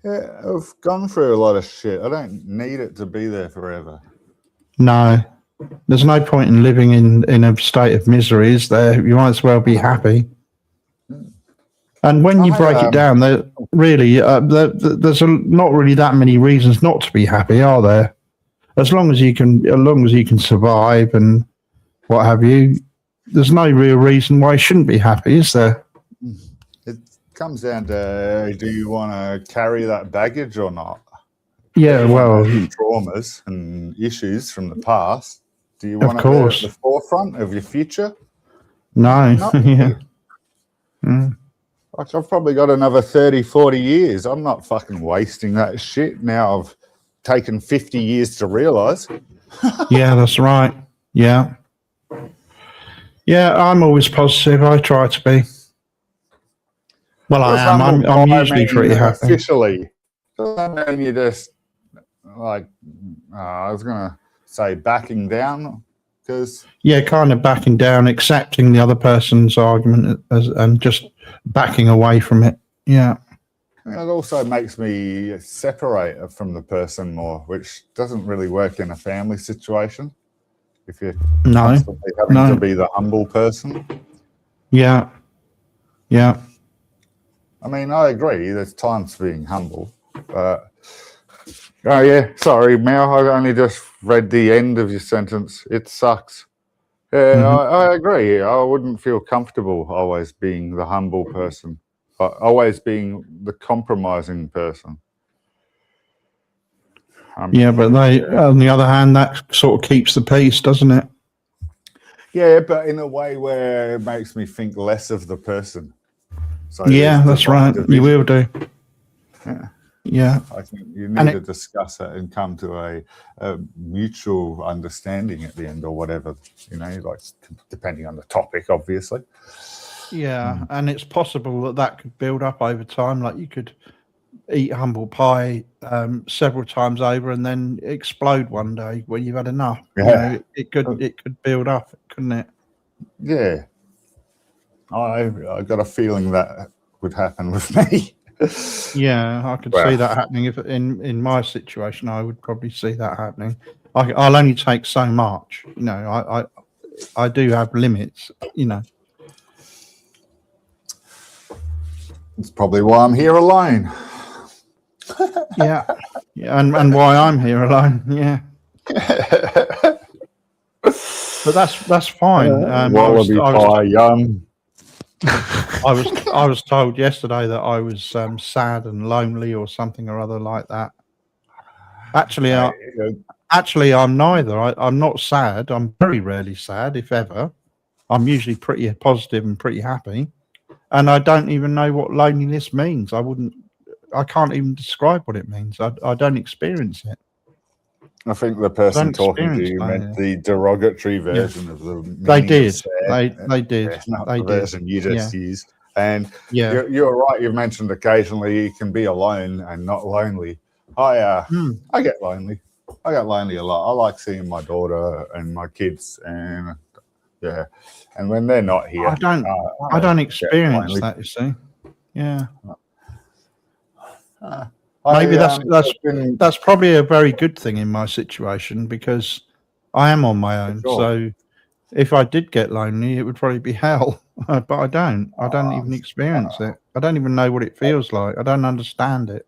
Yeah, I've gone through a lot of shit. I don't need it to be there forever. No, there's no point in living in a state of misery, is there? You might as well be happy. And when you break it down, there's not really that many reasons not to be happy, are there? As long as you can survive and what have you, there's no real reason why you shouldn't be happy, is there? It comes down to, do you want to carry that baggage or not? Yeah, well, Traumas and issues from the past. Do you want of to be course. at the forefront of your future? No, Not yeah. me. Like, I've probably got another 30, 40 years. I'm not fucking wasting that shit. Now I've taken 50 years to realise. Yeah, that's right. Yeah. Yeah, I'm always positive. I try to be. Well, I am. I'm usually pretty happy. Officially. I mean, you just, like, I was going to say backing down, because... Yeah, kind of backing down, accepting the other person's argument and just backing away from it. Yeah. It also makes me separate from the person more, which doesn't really work in a family situation. If you're constantly having to be the humble person. Yeah. Yeah. I mean, I agree. There's times for being humble. But... Oh, yeah. Sorry, Mel. I only just read the end of your sentence. It sucks. Yeah, I agree. I wouldn't feel comfortable always being the humble person, but always being the compromising person. Yeah, but on the other hand, that sort of keeps the peace, doesn't it? Yeah, but in a way where it makes me think less of the person. So yeah, that's right. You will do. Yeah. Yeah. I think you need to discuss it and come to a mutual understanding at the end, or whatever, like, depending on the topic, obviously. Yeah, and it's possible that could build up over time. Like, you could eat humble pie several times over and then explode one day when you've had enough. Yeah. It could build up, couldn't it? Yeah. I got a feeling that would happen with me. Yeah, I could see that happening. If in my situation, I would probably see that happening. I'll only take so much. I do have limits. It's probably why I'm here alone. Yeah, and why I'm here alone. Yeah, but that's fine. Wallaby pie, yum. I was told yesterday that I was sad and lonely or something or other like that. Actually, I'm neither. I'm not sad. I'm very rarely sad, if ever. I'm usually pretty positive and pretty happy. And I don't even know what loneliness means. I can't even describe what it means. I don't experience it. I think the person talking to you meant the derogatory version of the meaning. They did. Of sad. They did. Not they the did. version you just used. And yeah, you're right. You've mentioned occasionally you can be alone and not lonely. I get lonely. I get lonely a lot. I like seeing my daughter and my kids, and and when they're not here, I don't experience that. You see, yeah. Maybe that's probably a very good thing in my situation, because I am on my own. Sure. So if I did get lonely, it would probably be hell. But I don't. I don't even experience it. I don't even know what it feels like. I don't understand it.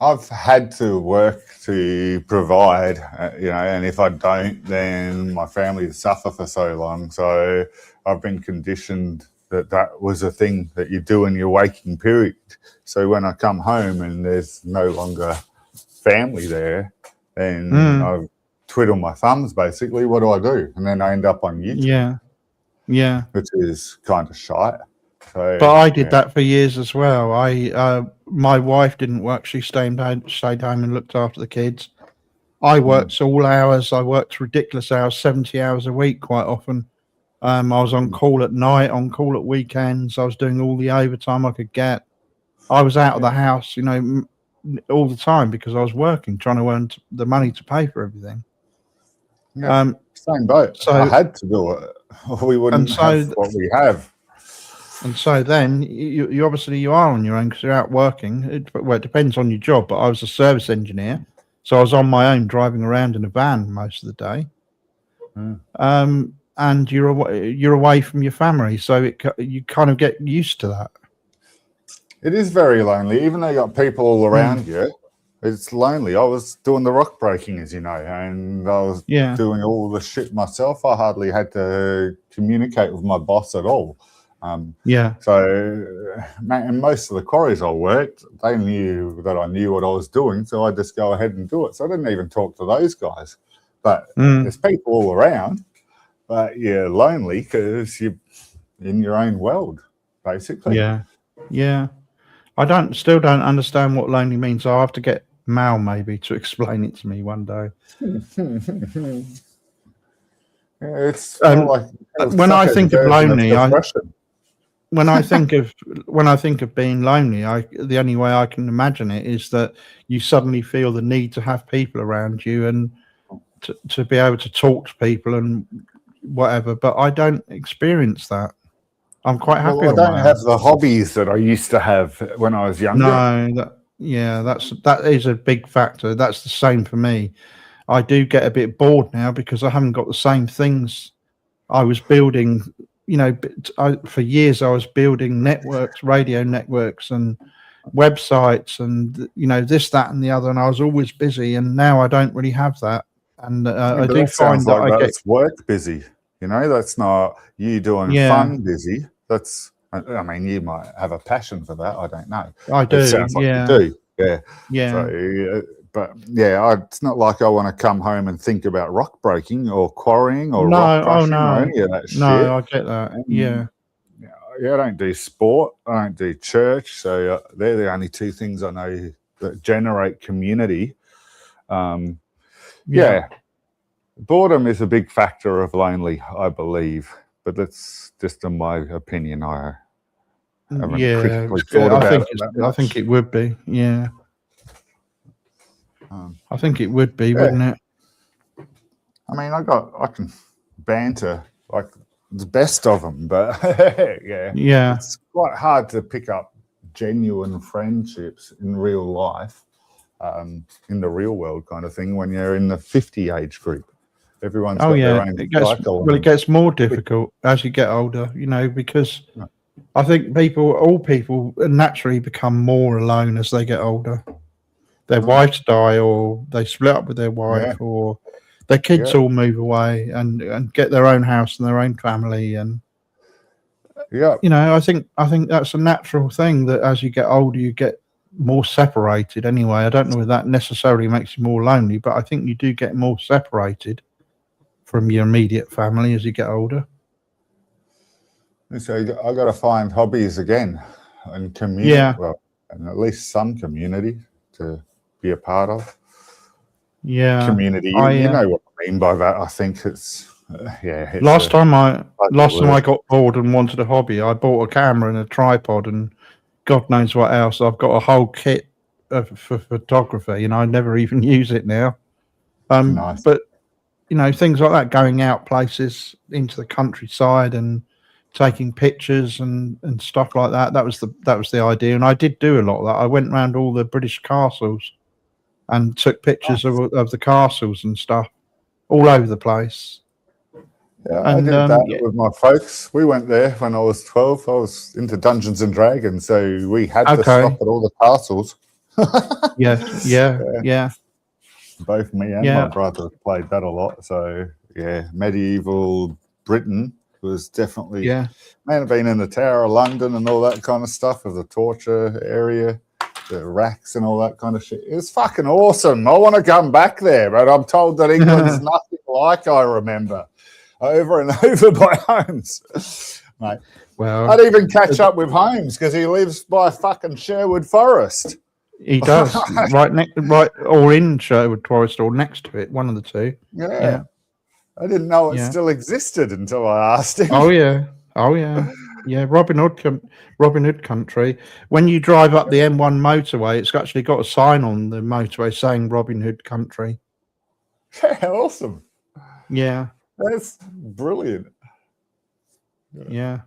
I've had to work to provide, and if I don't, then my family suffer for so long. So I've been conditioned that was a thing that you do in your waking period. So when I come home and there's no longer family there, then I twiddle my thumbs, basically. What do I do? And then I end up on YouTube. Yeah. Which is kind of shite. So, but I did that for years as well. My wife didn't work. She stayed home and looked after the kids. I worked all hours. I worked ridiculous hours, 70 hours a week quite often. I was on call at night, on call at weekends. I was doing all the overtime I could get. I was out of the house, all the time because I was working, trying to earn the money to pay for everything. Yeah, same boat. so- I had to do it. We wouldn't have what we have. And so then you obviously you are on your own because you're out working. It depends on your job, but I was a service engineer, so I was on my own driving around in a van most of the day. And you're away from your family, so you kind of get used to that. It is very lonely, even though you got people all around you. It's lonely. I was doing the rock breaking, as you know, and I was doing all the shit myself. I hardly had to communicate with my boss at all. So, and most of the quarries I worked, they knew that I knew what I was doing, so I just go ahead and do it. So I didn't even talk to those guys. But there's people all around, but you're lonely because you're in your own world, basically. Yeah. I still don't understand what lonely means. I'll have to get Mal maybe to explain it to me one day. It's like when I think of lonely, when I think of being lonely, the only way I can imagine it is that you suddenly feel the need to have people around you and to be able to talk to people and whatever. But I don't experience that. I'm quite happy. I don't have the hobbies that I used to have when I was younger. No, that is a big factor. That's the same for me. I do get a bit bored now because I haven't got the same things I was building. For years I was building networks, radio networks, and websites, and this, that, and the other, and I was always busy. And now I don't really have that. And I do find that I get work busy. That's not you doing fun busy. That's, I mean, you might have a passion for that. I don't know. I do. It sounds like you do. Yeah. So, it's not like I want to come home and think about rock breaking or quarrying or rock crushing or any of that shit. No, I get that. Yeah, I don't do sport. I don't do church. So they're the only two things I know that generate community. Boredom is a big factor of lonely, I believe. But that's just in my opinion. I haven't critically thought about it. I think it would be. Yeah. I think it would be, wouldn't it? I mean, I can banter like the best of them, but it's quite hard to pick up genuine friendships in real life, in the real world kind of thing when you're in the 50 age group. Everyone's got their own cycle. It gets more difficult as you get older, because I think all people naturally become more alone as they get older. Their wives die, or they split up with their wife, or their kids all move away and get their own house and their own family. And I think that's a natural thing that as you get older, you get more separated. Anyway, I don't know if that necessarily makes you more lonely, but I think you do get more separated from your immediate family as you get older. So I got to find hobbies again and community, and at least some community to be a part of. Community. You know what I mean by that. I think it's last time I got bored and wanted a hobby, I bought a camera and a tripod and God knows what else. I've got a whole kit for photography, I never even use it now. Nice. But things like that, going out places into the countryside and taking pictures and stuff like that. That was the idea, and I did do a lot of that. I went around all the British castles and took pictures of the castles and stuff all over the place. Yeah, I did that with my folks. We went there when I was 12. I was into Dungeons and Dragons, so we had to stop at all the castles. Yeah. Both me and my brother played that a lot. So medieval Britain was definitely. Man, I've been in the Tower of London and all that kind of stuff, of the torture area, the racks and all that kind of shit. It's fucking awesome. I want to come back there, but I'm told that England's nothing like I remember. Over and over by Holmes, mate. Well, I'd even catch up with Holmes because he lives by fucking Sherwood Forest. He does, right, or in Sherwood Forest, or next to it, one of the two. Yeah. I didn't know it still existed until I asked him. Oh yeah. Yeah, Robin Hood country. When you drive up the M1 motorway, it's actually got a sign on the motorway saying Robin Hood country. Yeah, awesome. Yeah, That's brilliant. yeah.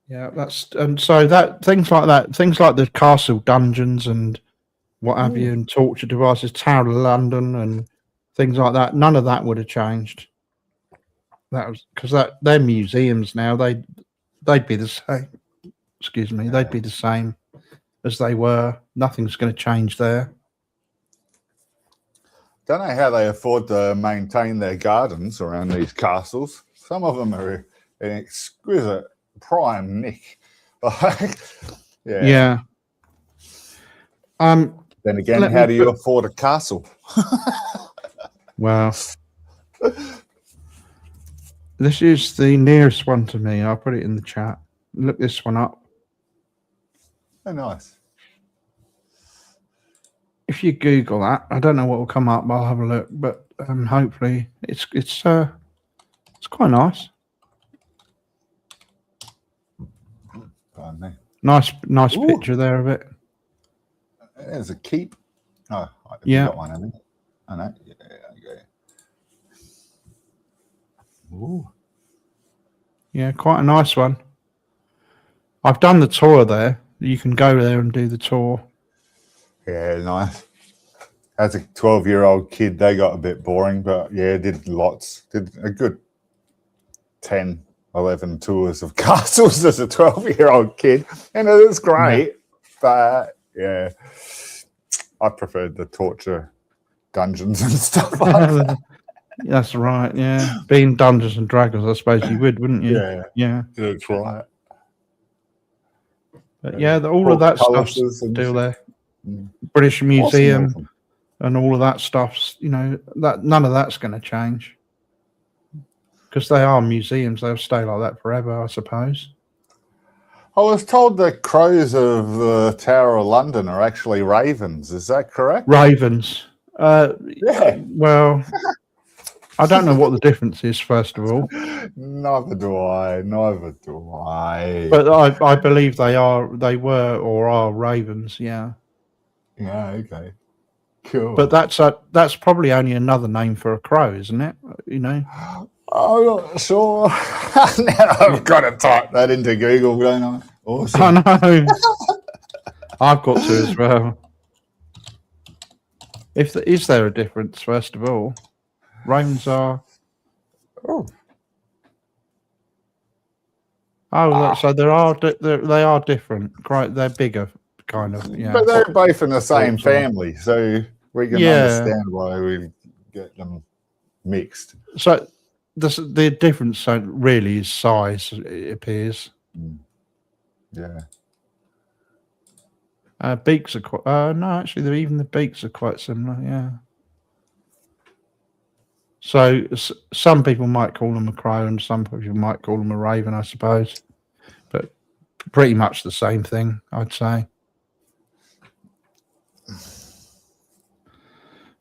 Yeah, and so that things like the castle dungeons and what have you, and torture devices, Tower of London and things like that. None of that would have changed. That was because they're museums now. They'd be the same. Excuse me, they'd be the same as they were. Nothing's going to change there. Don't know how they afford to maintain their gardens around these castles. Some of them are in exquisite prime nick. Yeah. Then again, how do you afford a castle? Well, this is the nearest one to me. I'll put it in the chat. Look this one up. Oh, nice. If you Google that, I don't know what will come up. I'll have a look, but hopefully it's quite nice. Pardon me. Nice picture there of it. There's a keep. Oh, yeah. Got one, haven't you? I know. Yeah, okay. Ooh. Yeah, quite a nice one. I've done the tour there. You can go there and do the tour. Yeah, nice. As a 12-year-old kid, they got a bit boring, but yeah, did lots. Did a good 10, 11 tours of castles as a 12-year-old kid, and it was great. Yeah. But yeah, I preferred the torture dungeons and stuff like that. That's right. Yeah, being Dungeons and Dragons, I suppose you would, wouldn't you? Yeah, yeah, that's right. But yeah, all of that stuff's still there. British Museum awesome. And all of that stuff's, that none of that's going to change because they are museums. They'll stay like that forever, I suppose. I was told the crows of the Tower of London are actually ravens. Is that correct? Ravens. Yeah. Well, I don't know what the difference is, first of all. Neither do I. But I believe they were or are ravens, yeah. Yeah, okay. Cool. But that's probably only another name for a crow, isn't it? I'm not sure. Now I've got to type that into Google, don't I? Awesome. I know. I've got to as well. Is there a difference, first of all? Ravens are... so they are different. They're bigger, kind of. Yeah, but they're both in the same family, so we can understand why we get them mixed. So the difference really is size. It appears. Yeah. Beaks are quite. No, actually, even the beaks are quite similar. Yeah. So some people might call them a crow, and some people might call them a raven, I suppose. But pretty much the same thing, I'd say.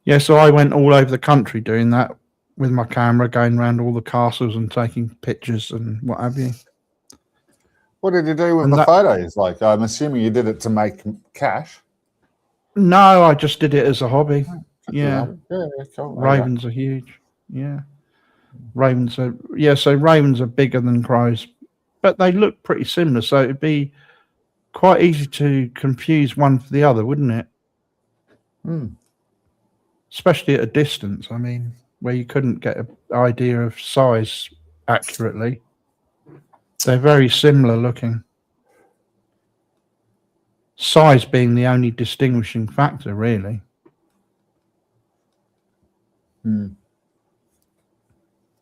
Yeah, so I went all over the country doing that with my camera, going around all the castles and taking pictures and what have you. What did you do with the photos? Like, I'm assuming you did it to make cash. No, I just did it as a hobby. Yeah. Yeah, cool. Ravens are huge. Yeah. Ravens are so ravens are bigger than crows, but they look pretty similar, so it'd be quite easy to confuse one for the other, wouldn't it? Especially at a distance, I mean, where you couldn't get an idea of size accurately. They're very similar looking. Size being the only distinguishing factor, really.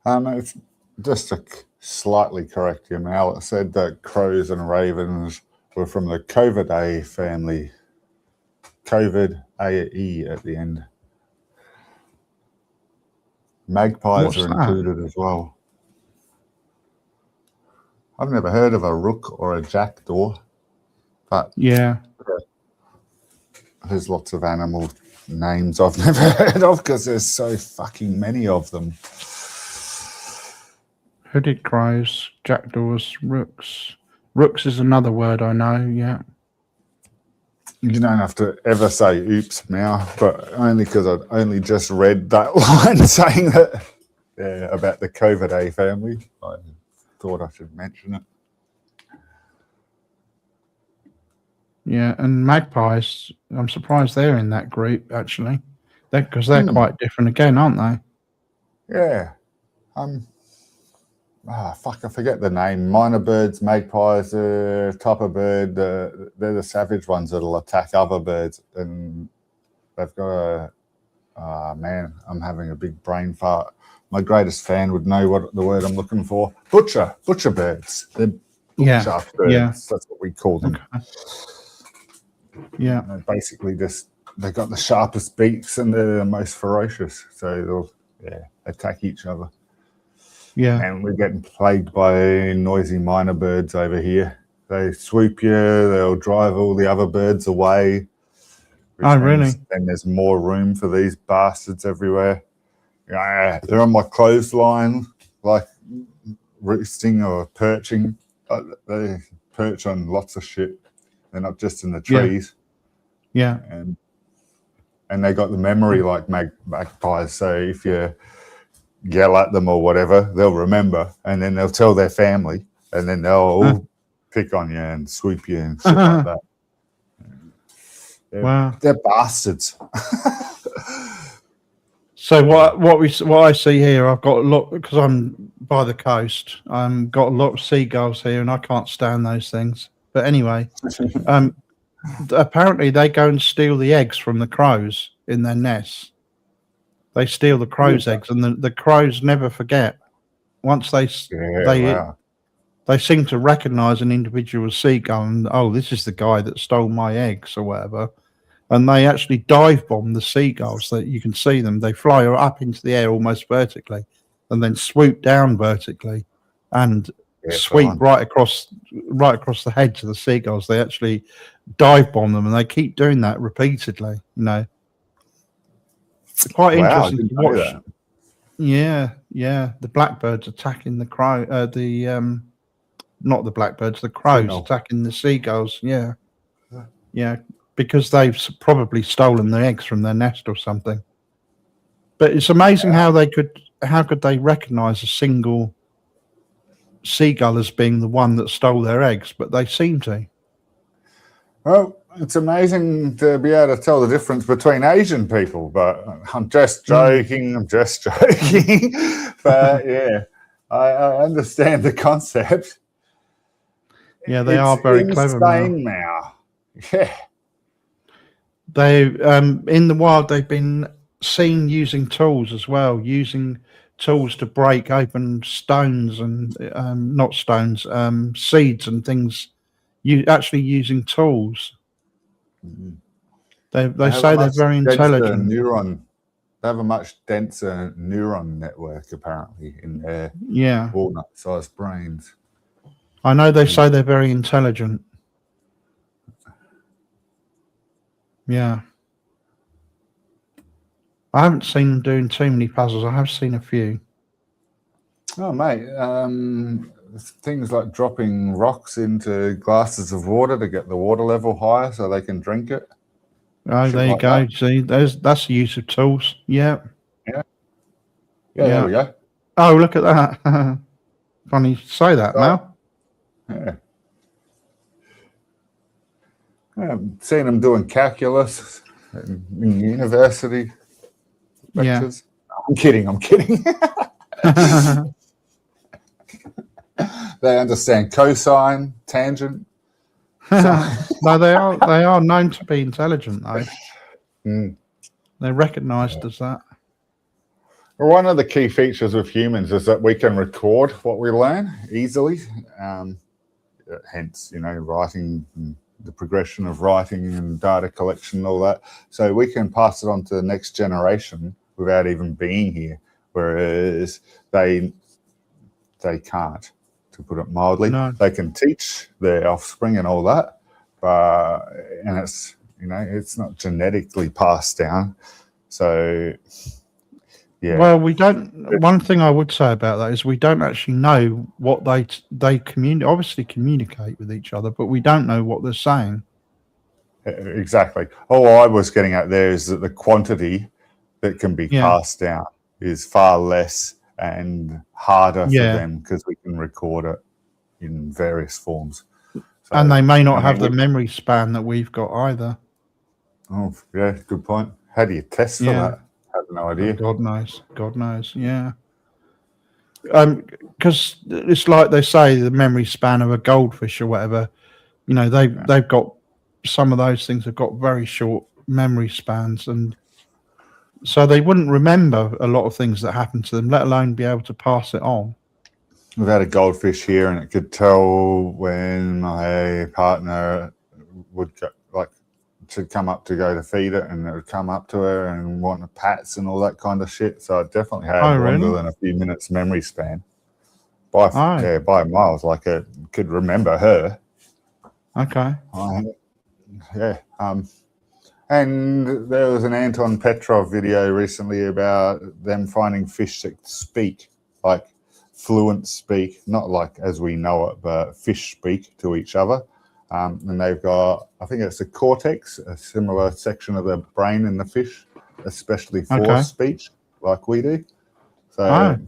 It's just to slightly correct you, Mal. It said that crows and ravens were from the Covidae family. Covid-A-E at the end. Magpies are included as well. I've never heard of a rook or a jackdaw, but yeah, there's lots of animal names I've never heard of because there's so fucking many of them. Hooded crows, jackdaws, rooks. Rooks is another word I know, yeah. You don't have to ever say oops now, but only because I'd only just read that line saying that about the COVID-A family. I thought I should mention it. Yeah, and magpies, I'm surprised they're in that group, actually. Because they're quite different again, aren't they? Yeah. I forget the name. Minor birds, magpies, type of bird. They're the savage ones that'll attack other birds, and they've got man, I'm having a big brain fart. My greatest fan would know what the word I'm looking for. Butcher birds. They're butcher birds. Yeah. That's what we call them. Okay. Yeah. And basically, they've got the sharpest beaks and they're the most ferocious. So they'll attack each other. Yeah. And we're getting plagued by noisy minor birds over here. They swoop you, they'll drive all the other birds away. Oh, really? Then there's more room for these bastards everywhere. Yeah, they're on my clothesline, like roosting or perching. They perch on lots of shit. They're not just in the trees. Yeah. And they got the memory like magpies. So if you yell at them or whatever, they'll remember, and then they'll tell their family, and then they'll all pick on you and swoop you and shit like that. Wow, they're bastards. So what I see here, I've got a lot because I'm by the coast. Got a lot of seagulls here, and I can't stand those things. But anyway, apparently they go and steal the eggs from the crows in their nests. They steal the crows' eggs, and the crows never forget. Once they seem to recognise an individual seagull, and this is the guy that stole my eggs or whatever. And they actually dive bomb the seagulls. That you can see them. They fly up into the air almost vertically, and then swoop down vertically, and sweep right across the heads of the seagulls. They actually dive bomb them, and they keep doing that repeatedly. You know, quite interesting to watch. Yeah. The blackbirds attacking the crow. Not the blackbirds. The crows attacking the seagulls. Yeah. Because they've probably stolen the eggs from their nest or something. But it's amazing how could they recognise a single seagull as being the one that stole their eggs, but they seem to. Well, it's amazing to be able to tell the difference between Asian people, but I'm just joking. But yeah, I understand the concept. Yeah, they are very clever now. Yeah. They in the wild they've been seen using tools as well, using tools to break open stones and not stones, seeds and things. You actually using tools. They say they're very intelligent. They have a much denser neuron network apparently in their walnut-sized brains. I know they say they're very intelligent. Yeah. I haven't seen them doing too many puzzles. I have seen a few. Oh, mate. Things like dropping rocks into glasses of water to get the water level higher so they can drink it. Oh, there you go. See, that's the use of tools. Yeah. There we go. Oh, look at that. Funny you say that, Mal. Yeah. I've seen them doing calculus in university lectures. Yeah. I'm kidding. They understand cosine, tangent. No, they are known to be intelligent, though. They're recognised as that. Well, one of the key features of humans is that we can record what we learn easily. Hence, writing. The progression of writing and data collection and all that. So we can pass it on to the next generation without even being here, whereas they can't, to put it mildly. No. They can teach their offspring and all that, and it's, it's not genetically passed down. So Yeah. Well, we don't. One thing I would say about that is we don't actually know what they obviously communicate with each other, but we don't know what they're saying. Exactly. All I was getting at there is that the quantity that can be Yeah. passed down is far less and harder for Yeah. them because we can record it in various forms. So, And they may not I mean, have the memory span that we've got either. Oh, yeah, good point. How do you test for Yeah. that? I have no idea. God knows. God knows. Yeah. Because it's like they say the memory span of a goldfish or whatever. You know, they've got some of those things have got very short memory spans, and so they wouldn't remember a lot of things that happened to them, let alone be able to pass it on. We've had a goldfish here, and it could tell when my partner would go, like, she'd come up to go to feed it, and it would come up to her and want pats and all that kind of shit. So it definitely had longer than a few minutes memory span by miles. Like, it could remember her. Okay. Yeah. And there was an Anton Petrov video recently about them finding fish that speak, like fluent speak, not like as we know it, but fish speak to each other. And they've got, I think it's a cortex, a similar section of the brain in the fish, especially for speech, like we do. So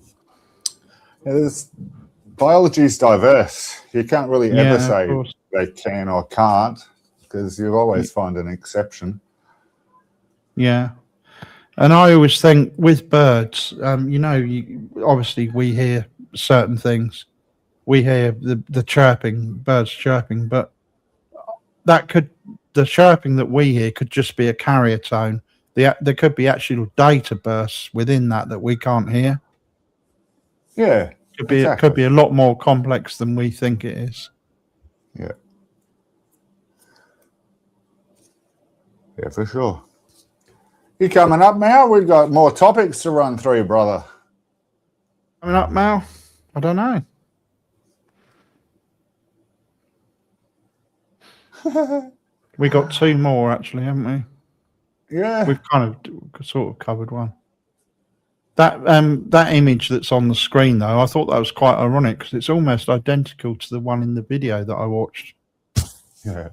biology is diverse. You can't really ever say they can or can't, because you'll always find an exception. Yeah. And I always think with birds, obviously we hear certain things. We hear the chirping, birds chirping, but the chirping that we hear could just be a carrier tone. There could be actual data bursts within that we can't hear. Yeah. It could be a lot more complex than we think it is. Yeah. Yeah, for sure. You coming up, Mal? We've got more topics to run through, brother. Coming up, Mal? I don't know. We got two more, actually, haven't we? Yeah. We've kind of sort of covered one. That image that's on the screen, though, I thought that was quite ironic because it's almost identical to the one in the video that I watched. Yeah.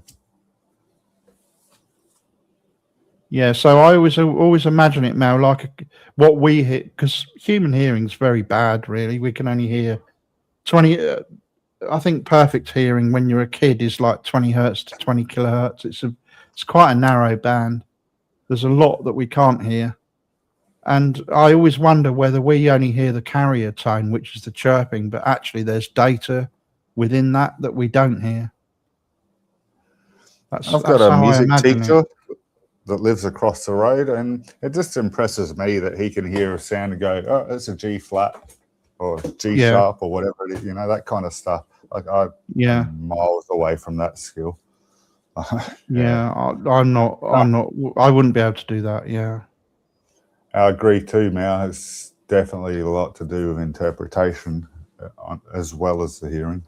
Yeah, so I always imagine it now like what we hear, because human hearing's very bad, really. We can only hear 20. I think perfect hearing when you're a kid is like 20 hertz to 20 kilohertz. It's quite a narrow band. There's a lot that we can't hear, and I always wonder whether we only hear the carrier tone, which is the chirping, but actually there's data within that we don't hear. I've got a music teacher that lives across the road, and it just impresses me that he can hear a sound and go, "Oh, it's a G flat or G sharp or whatever it is," that kind of stuff. Like I'm miles away from that skill. I'm not. I wouldn't be able to do that. Yeah, I agree too, Mal. It's definitely a lot to do with interpretation as well as the hearing.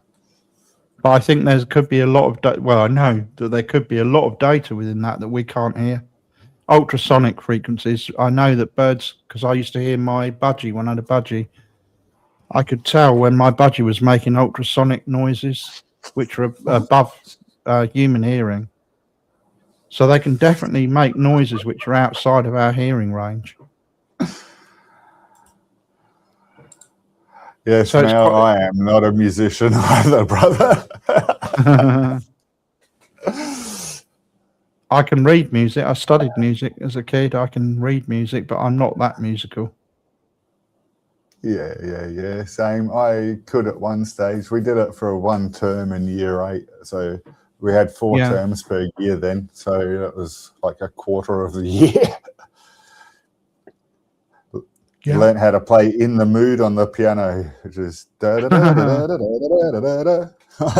But I think there could be a lot of I know that there could be a lot of data within that we can't hear. Ultrasonic frequencies. I know that birds, because I used to hear my budgie when I had a budgie. I could tell when my budgie was making ultrasonic noises, which are above human hearing. So they can definitely make noises which are outside of our hearing range. Yes, so now I am not a musician either, brother. I can read music. I studied music as a kid. I can read music, but I'm not that musical. Yeah. Same. I could at one stage. We did it for one term in year 8. So we had 4 terms per year then. So that was like a quarter of the year. Learned how to play In the Mood on the piano, which is da da da da da da da da da.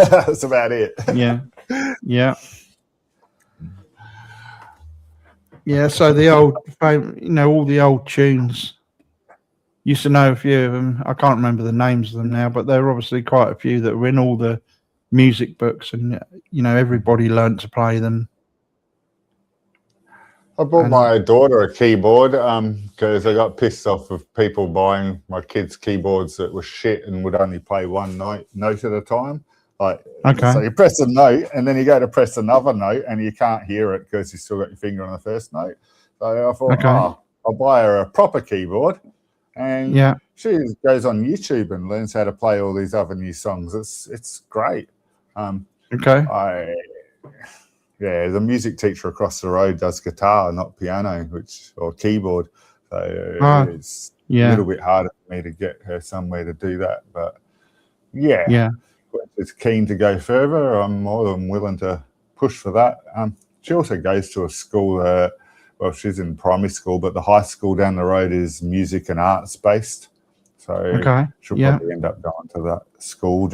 That's about it. Yeah. So the old, all the old tunes. Used to know a few of them. I can't remember the names of them now, but there are obviously quite a few that were in all the music books, and everybody learned to play them. I bought And- my daughter a keyboard because I got pissed off of people buying my kids' keyboards that were shit and would only play one note at a time. Like, Okay. so you press a note and then you go to press another note and you can't hear it because you still got your finger on the first note. So I thought, Okay. I'll buy her a proper keyboard, and Yeah. she goes on YouTube and learns how to play all these other new songs. It's great. Okay. The music teacher across the road does guitar, not piano, or keyboard. So it's a little bit harder for me to get her somewhere to do that. But yeah, if she's keen to go further, I'm more than willing to push for that. She also goes to a school. Well, she's in primary school, but the high school down the road is music and arts based. So she'll probably end up going to that school.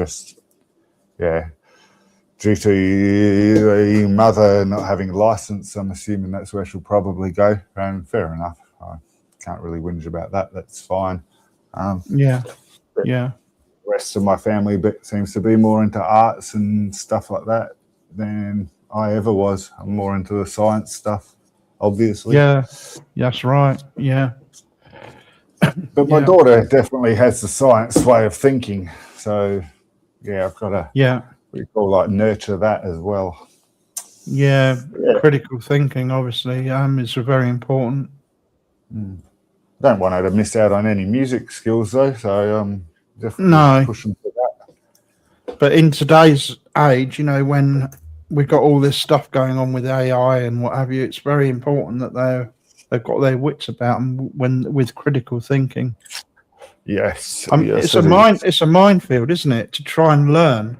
Due to the mother not having a license, I'm assuming that's where she'll probably go. And fair enough. I can't really whinge about that. That's fine. The rest of my family seems to be more into arts and stuff like that than I ever was. I'm more into the science stuff, obviously. Yeah, that's right. Yeah. But my daughter definitely has the science way of thinking. So, I've got to we call nurture that as well. Critical thinking obviously is very important. Don't want her to miss out on any music skills though, so definitely pushing for that. But in today's age, when we've got all this stuff going on with AI and what have you, it's very important that they've got their wits about them with critical thinking. Yes, it's a minefield, isn't it, to try and learn.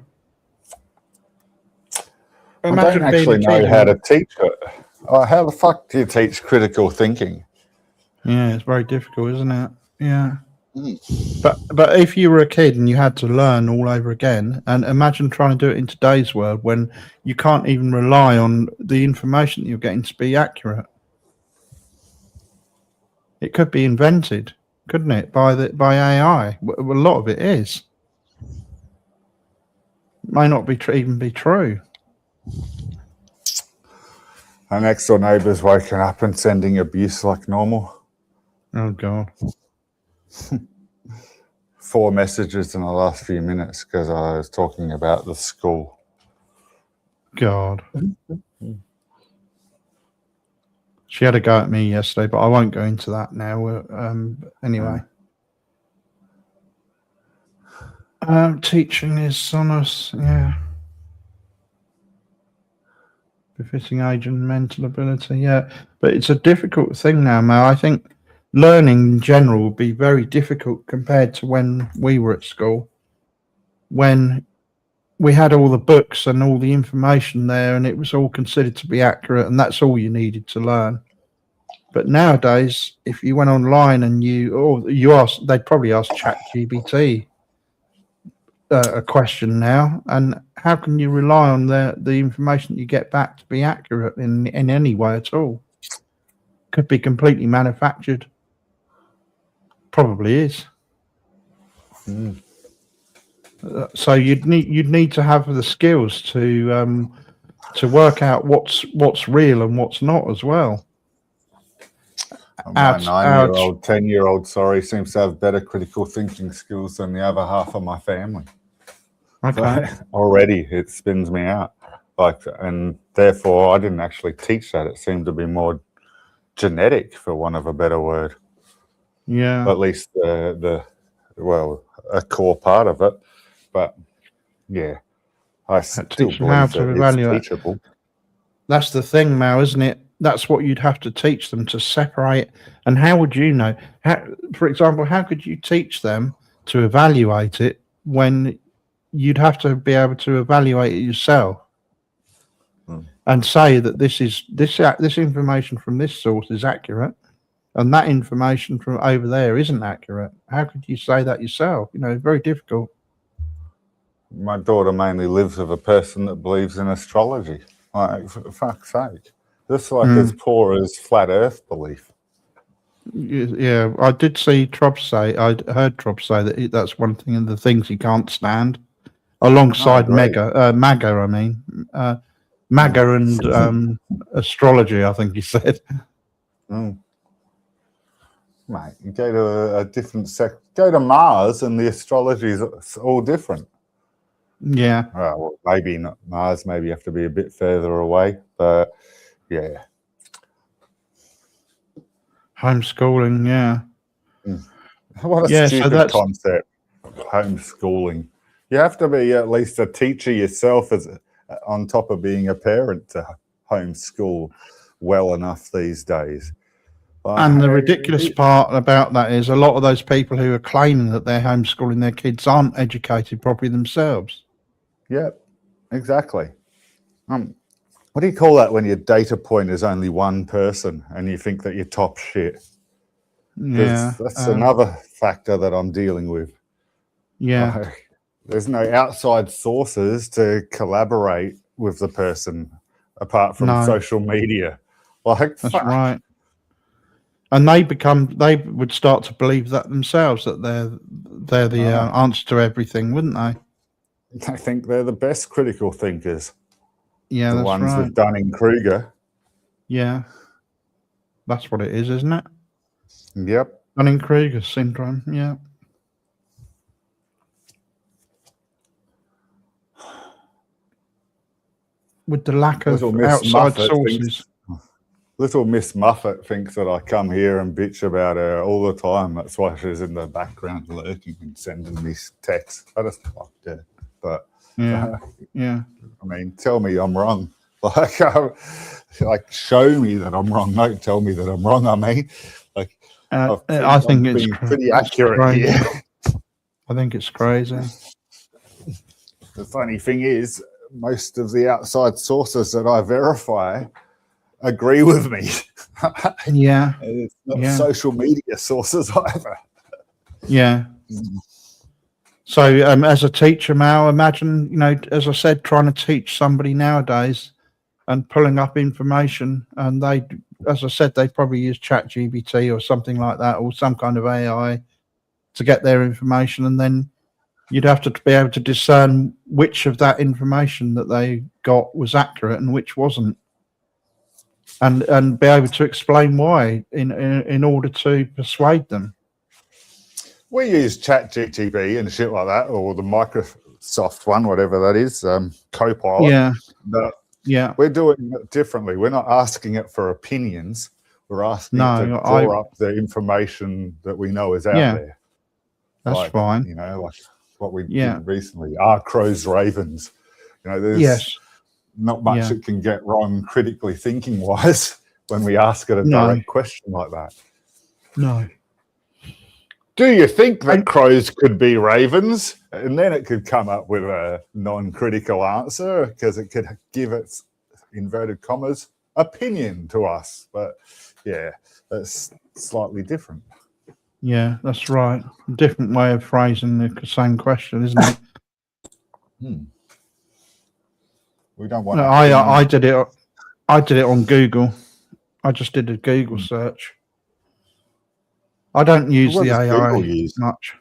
I don't actually know how to teach it. How the fuck do you teach critical thinking? Yeah, it's very difficult, isn't it? Yeah. But if you were a kid and you had to learn all over again, and imagine trying to do it in today's world when you can't even rely on the information that you're getting to be accurate. It could be invented, couldn't it, by AI? A lot of it is. It may not even be true. Our next door neighbour's woken up and sending abuse like normal. Oh, God. 4 messages in the last few minutes because I was talking about the school. God. She had a go at me yesterday, but I won't go into that now. Anyway. Teaching is on us, befitting age and mental ability, but it's a difficult thing now, Mo. I think learning in general will be very difficult compared to when we were at school, when we had all the books and all the information there and it was all considered to be accurate and that's all you needed to learn. But nowadays, if you went online and you asked, they'd probably ask ChatGPT a question now, and how can you rely on the information that you get back to be accurate in any way at all? Could be completely manufactured. Probably is. So you'd need to have the skills to work out what's real and what's not as well. My 9-year-old, 10-year-old, seems to have better critical thinking skills than the other half of my family. Okay. Already it spins me out. And therefore I didn't actually teach that. It seemed to be more genetic, for want of a better word. Yeah. At least a core part of it. But I still believe how to evaluate. It's teachable. That's the thing, Mal, isn't it? That's what you'd have to teach them, to separate. And how would you know? For example, how could you teach them to evaluate it when you'd have to be able to evaluate it yourself and say that this information from this source is accurate and that information from over there isn't accurate? How could you say that yourself? Very difficult. My daughter mainly lives with a person that believes in astrology. For fuck's sake. This as poor as flat Earth belief. Yeah, I did see Trob say, I'd heard Trob say that that's one thing of the things he can't stand, alongside MAGA, and astrology, I think he said. Mm. Mate, you go to a different go to Mars, and the astrology is all different. Yeah. Well, maybe not Mars. Maybe you have to be a bit further away. But yeah, Homeschooling. Yeah. what a Yeah. So stupid that's concept. Homeschooling. You have to be at least a teacher yourself, as on top of being a parent, to homeschool well enough these days. and the ridiculous part about that is a lot of those people who are claiming that they're homeschooling their kids aren't educated properly themselves. Yeah, exactly. What do you call that when your data point is only one person and you think that you're top shit? Yeah. That's another factor that I'm dealing with. Yeah. There's no outside sources to collaborate with the person apart from No. social media. Like, That's fuck. right. And they would start to believe that themselves, that they're the answer to everything, wouldn't they? I think they're the best critical thinkers. Yeah, The that's ones right. with Dunning-Kruger. Yeah. That's what it is, isn't it? Yep. Dunning-Kruger syndrome, yeah. With the lack of outside sources. Little Miss Muffet thinks that I come here and bitch about her all the time. That's why she's in the background lurking and sending me texts. I just fucked her. But yeah. I mean, tell me I'm wrong. Like, show me that I'm wrong. Don't tell me that I'm wrong. I mean, like, I think it's pretty accurate here. I think it's crazy. The funny thing is, most of the outside sources that I verify agree with me. Yeah. It's not social media sources either. Yeah. So as a teacher, Mal, imagine, as I said, trying to teach somebody nowadays and pulling up information, and they, as I said, they probably use ChatGPT or something like that, or some kind of AI to get their information, and then you'd have to be able to discern which of that information that they got was accurate and which wasn't, and be able to explain why in order to persuade them. We use ChatGPT and shit like that, or the Microsoft one, whatever that is, Copilot. Yeah. But yeah. We're doing it differently. We're not asking it for opinions. We're asking it to draw up the information that we know is out there. That's fine. Like what we did recently, Are Crows Ravens? There's not much it can get wrong critically thinking wise when we ask it a direct question like that. No. Do you think that crows could be ravens? And then it could come up with a non-critical answer because it could give its, inverted commas, opinion to us. But yeah, that's slightly different. Yeah, that's right. Different way of phrasing the same question, isn't it? We don't want. I did it. I did it on Google. I just did a Google search. I don't use the AI much.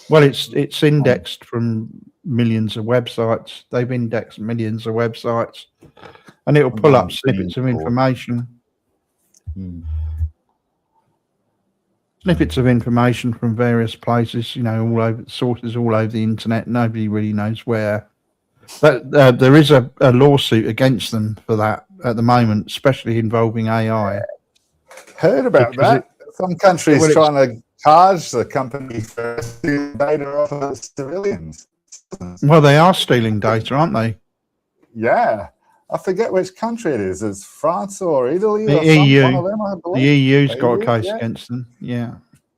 Well, it's indexed from millions of websites. They've indexed millions of websites, and it will pull up snippets of information. Snippets of information from various places, all over sources all over the internet. Nobody really knows where. But there is a lawsuit against them for that at the moment, especially involving AI. Heard about that. Some countries trying to charge the company for stealing data off of civilians. Well, they are stealing data, aren't they? Yeah. I forget which country it is. It's France or Italy the or EU. One of them, I believe. The EU's got a case against them. Yeah.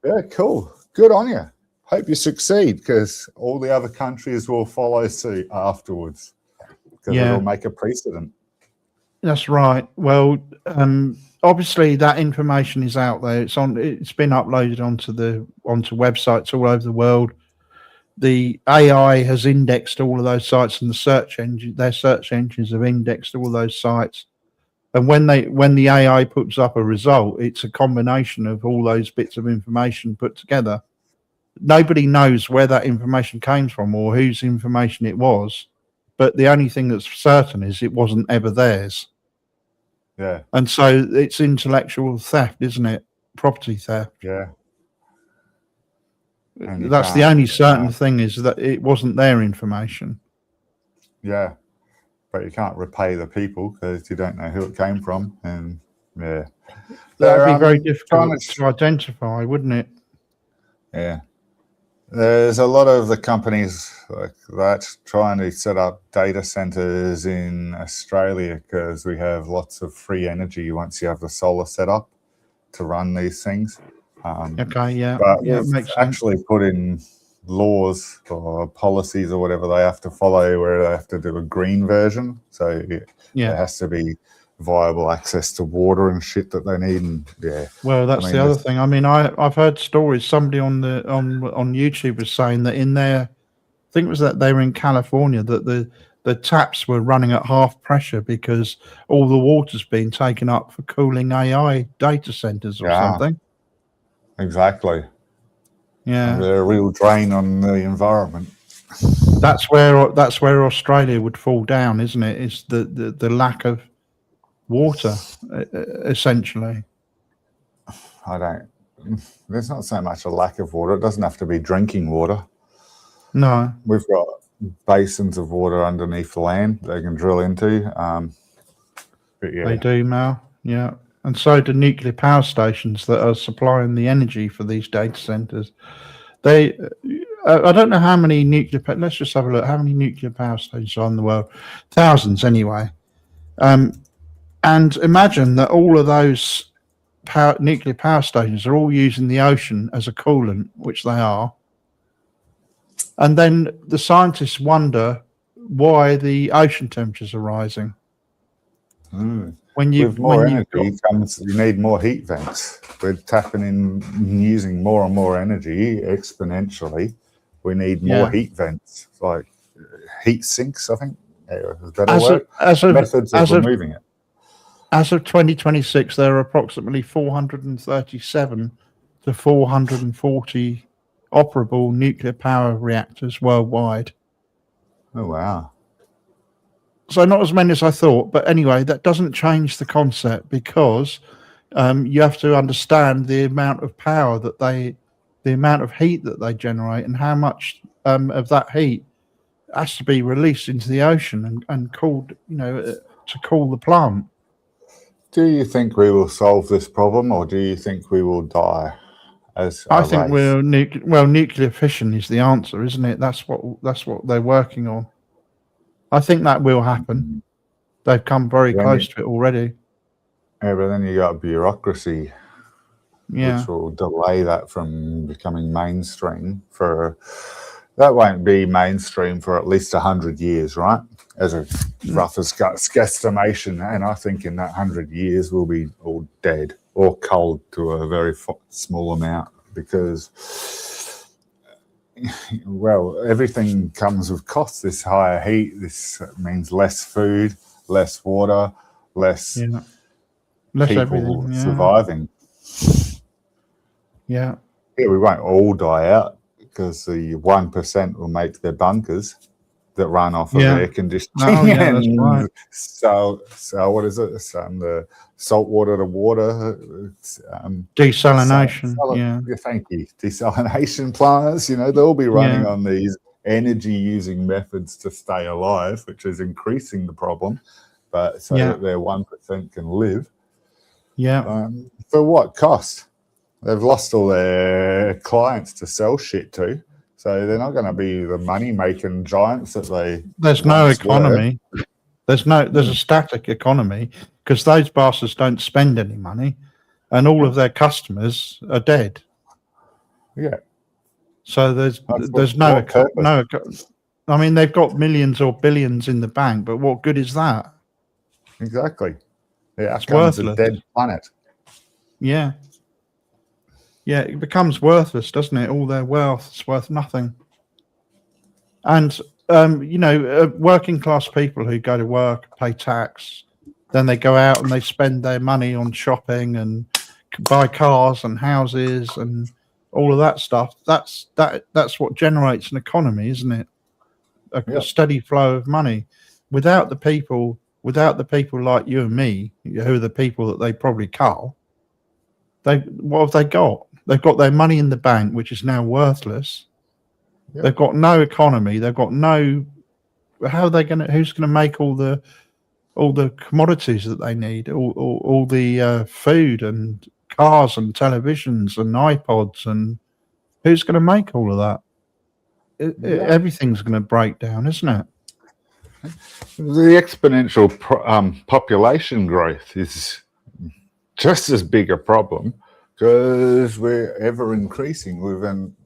Yeah, cool. Good on you. Hope you succeed, because all the other countries will follow suit afterwards, because it'll make a precedent. That's right. Well, obviously that information is out there. It's been uploaded onto websites all over the world. The AI has indexed all of those sites, and their search engines have indexed all those sites. And when the AI puts up a result, it's a combination of all those bits of information put together. Nobody knows where that information came from or whose information it was, but the only thing that's certain is it wasn't ever theirs. Yeah. And so it's intellectual theft, isn't it? Property theft. Yeah. And you That's the can't, only certain thing, is that it wasn't their information. yeah, but you can't repay the people because you don't know who it came from. And yeah, That'd be very trying difficult to, to identify, wouldn't it? yeah. There's a lot of the companies like that trying to set up data centers in Australia because we have lots of free energy once you have the solar set up to run these things. Okay, yeah, But yeah, we've makes sense. actually put in laws or policies or whatever they have to follow where they have to do a green version. So Yeah. there has to be viable access to water and shit that they need. And yeah, Well, that's mean, the other there's- thing. I mean, I've heard stories. Somebody on YouTube was saying that in their, I think it was that they were in California, that the taps were running at half pressure because all the water's been taken up for cooling AI data centers or Yeah. something. exactly. Yeah, They're a real drain on the environment. that's where Australia would fall down, isn't it? It's the lack of water, essentially. I don't. There's not so much a lack of water. It doesn't have to be drinking water. No, We've got basins of water underneath the land they can drill into. But yeah, they do, Mal. Yeah, and so do nuclear power stations that are supplying the energy for these data centers. They, I don't know how many nuclear. Let's just have a look. How many nuclear power stations are in the world? Thousands, anyway. And imagine that all of those nuclear power stations are all using the ocean as a coolant, which they are. And then the scientists wonder why the ocean temperatures are rising. When you with more when you've energy comes, you need more heat vents. We're tapping in, using more and more energy exponentially. We need more Yeah. heat vents, like heat sinks, I think. Yeah, is that a word? as of Methods of removing it. As of 2026, there are approximately 437 to 440 operable nuclear power reactors worldwide. Oh, wow. So not as many as I thought, but anyway, that doesn't change the concept, because you have to understand the amount of power that the amount of heat that they generate, and how much of that heat has to be released into the ocean and cooled, to cool the plant. Do you think we will solve this problem, or do you think we will die as a I think race? nuclear fission is the answer, isn't it? That's what they're working on. I think that will happen. They've come very close to it already. Yeah, but then you got bureaucracy, Yeah, which will delay that from becoming mainstream. That won't be mainstream for at least 100 years, right? As a rough as guesstimation, and I think in that 100 years we'll be all dead or cold to a very small amount, because, well, everything comes with costs. This higher heat, this means less food, less water, less less people everything. Yeah, surviving. yeah, Yeah, we won't all die out, because the 1% will make their bunkers that run off of air conditioning. Oh, yeah, that's right. So what is it? The salt water to water. Desalination. Yeah, Thank you. Desalination plants. They'll be running on these energy-using methods to stay alive, which is increasing the problem. But so that their 1% can live. Yeah. For what cost? They've lost all their clients to sell shit to, so they're not going to be the money-making giants that they. There's no once economy. There's a static economy, because those bastards don't spend any money, and all of their customers are dead. Yeah. So there's no. purpose? I mean, they've got millions or billions in the bank, but what good is that? Exactly. The It's outcome's a worthless. dead planet. Yeah. Yeah, it becomes worthless, doesn't it? All their wealth is worth nothing. And, working class people who go to work, pay tax, then they go out and they spend their money on shopping and buy cars and houses and all of that stuff. That's what generates an economy, isn't it? A steady flow of money. Without the people without the people like you and me, who are the people that they probably cull, what have they got? They've got their money in the bank, which is now worthless. Yep. They've got no economy. They've got no. How are they going to? Who's going to make all the commodities that they need? All the food and cars and televisions and iPods, and who's going to make all of that? Everything's going to break down, isn't it? The exponential population growth is just as big a problem. Because we're ever increasing with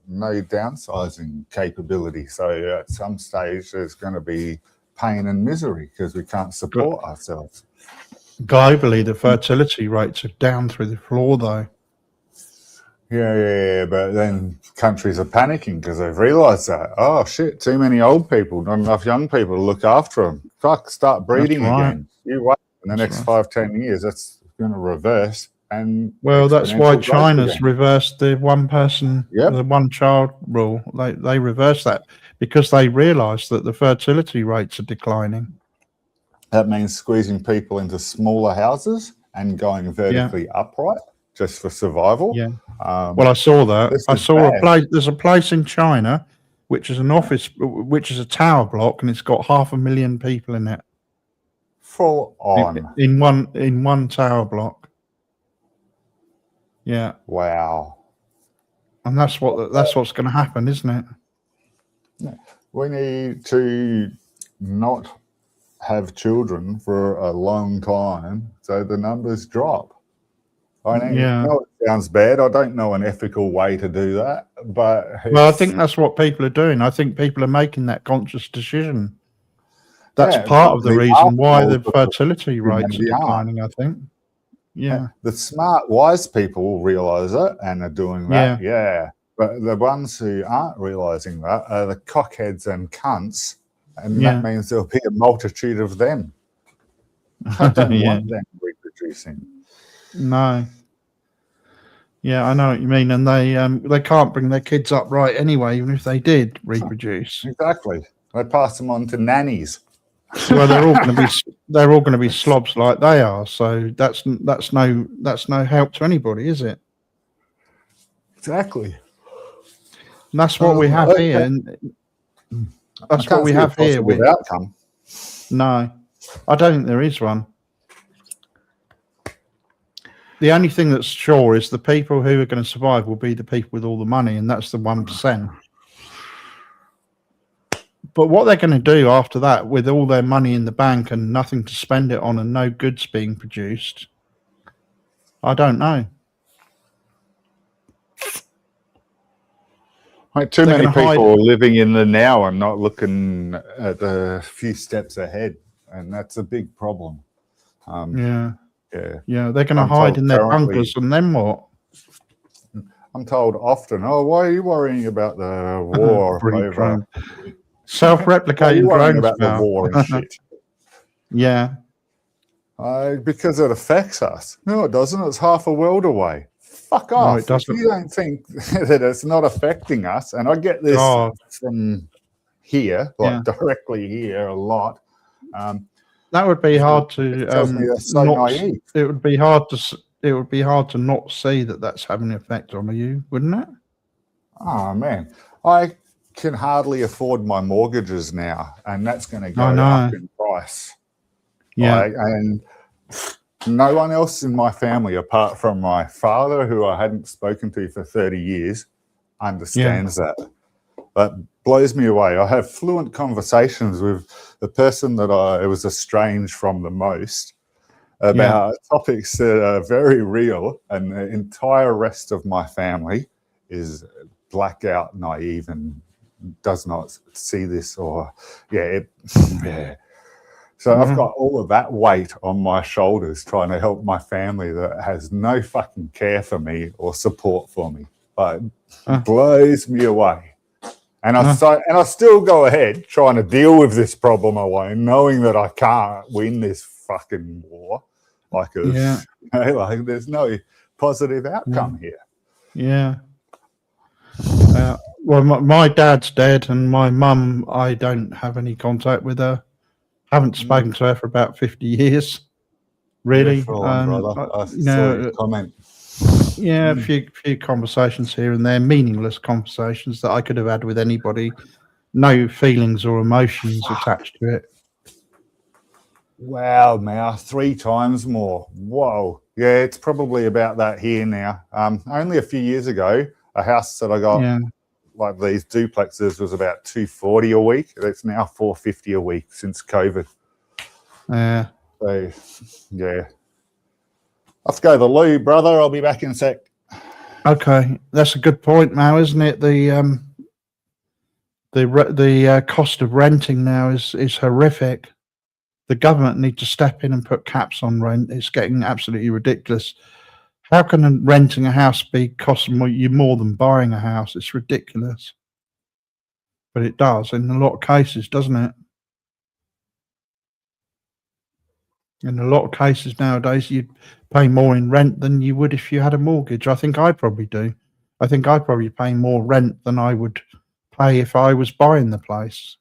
no downsizing capability. So at some stage, there's going to be pain and misery because we can't support ourselves. Globally, the fertility rates are down through the floor, though. Yeah, but then countries are panicking because they've realised that, oh shit, too many old people, not enough young people to look after them. Fuck, start breeding again. You wait in the next 5-10 years, that's going to reverse. And well, that's why China's reversed the one person, the one child rule. They reversed that because they realised that the fertility rates are declining. That means squeezing people into smaller houses and going vertically upright just for survival. Yeah. Well, I saw that. I saw a place. There's a place in China, which is an office, which is a tower block, and it's got 500,000 people in it. Full on in one tower block. Yeah. Wow. And that's what's going to happen, isn't it? We need to not have children for a long time so the numbers drop. I know it sounds bad. I don't know an ethical way to do that, but well, I think that's what people are doing. I think people are making that conscious decision. That's part of the reason why the fertility rates are declining, I think. Yeah. The smart, wise people realise it and are doing that. Yeah. But the ones who aren't realising that are the cockheads and cunts, and that means there'll be a multitude of them. I don't want them reproducing. No. Yeah, I know what you mean, and they can't bring their kids up right anyway, even if they did reproduce. Exactly. They pass them on to nannies. Well, they're all going to be slobs like they are. So that's no help to anybody, is it? Exactly. And that's what we have here. And that's what we have here. With outcome. No, I don't think there is one. The only thing that's sure is the people who are going to survive will be the people with all the money, and that's the 1%. But what they're going to do after that, with all their money in the bank and nothing to spend it on and no goods being produced, I don't know. Like too many people are living in the now and not looking at the few steps ahead, and that's a big problem. Yeah, they're going to hide in their bunkers, and then what? I'm told often, "Oh, why are you worrying about the war over self-replicating drones about the war and shit?" Yeah, because it affects us. No, it doesn't. It's half a world away. Fuck off. No, it doesn't. If you don't think that it's not affecting us, and I get this from here, directly here a lot. That would be hard to naive. It would be hard to not see that that's having an effect on you, wouldn't it? Oh man, I can hardly afford my mortgages now, and that's going to go up in price. Yeah, and no one else in my family, apart from my father, who I hadn't spoken to for 30 years, understands that. That blows me away. I have fluent conversations with the person that I was estranged from the most about topics that are very real, and the entire rest of my family is blackout naive and does not see this or So I've got all of that weight on my shoulders trying to help my family that has no fucking care for me or support for me. But it blows me away. And I still go ahead trying to deal with this problem away, knowing that I can't win this fucking war. Like there's no positive outcome here. Yeah. Well, my dad's dead, and my mum, I don't have any contact with her. Haven't spoken to her for about 50 years. Really, Yeah, full on, brother. I you saw know, your comment. yeah, a few conversations here and there, meaningless conversations that I could have had with anybody. No feelings or emotions attached to it. Wow, now 3 times more. Whoa. Yeah, it's probably about that here now. Only a few years ago, a house that I got, Yeah, like these duplexes, was about 240 a week. It's now 450 a week since COVID. yeah. So, yeah. Let's go to the loo, brother. I'll be back in a sec. Okay, that's a good point, Mal, isn't it? The cost of renting now is horrific. The government need to step in and put caps on rent. It's getting absolutely ridiculous. How can renting a house be costing you more than buying a house? It's ridiculous. But it does in a lot of cases, doesn't it? In a lot of cases nowadays, you pay more in rent than you would if you had a mortgage. I think I probably do. I think I probably pay more rent than I would pay if I was buying the place.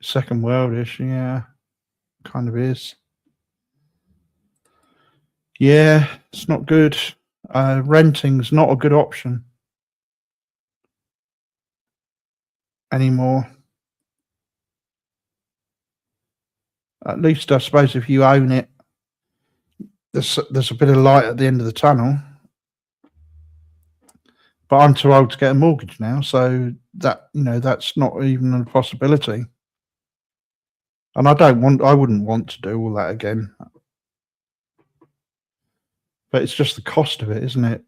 Second worldish, yeah, kind of is. Yeah, it's not good. Renting's not a good option anymore. At least I suppose if you own it, there's a bit of light at the end of the tunnel. But I'm too old to get a mortgage now, so that's not even a possibility. And I wouldn't want to do all that again. But it's just the cost of it, isn't it?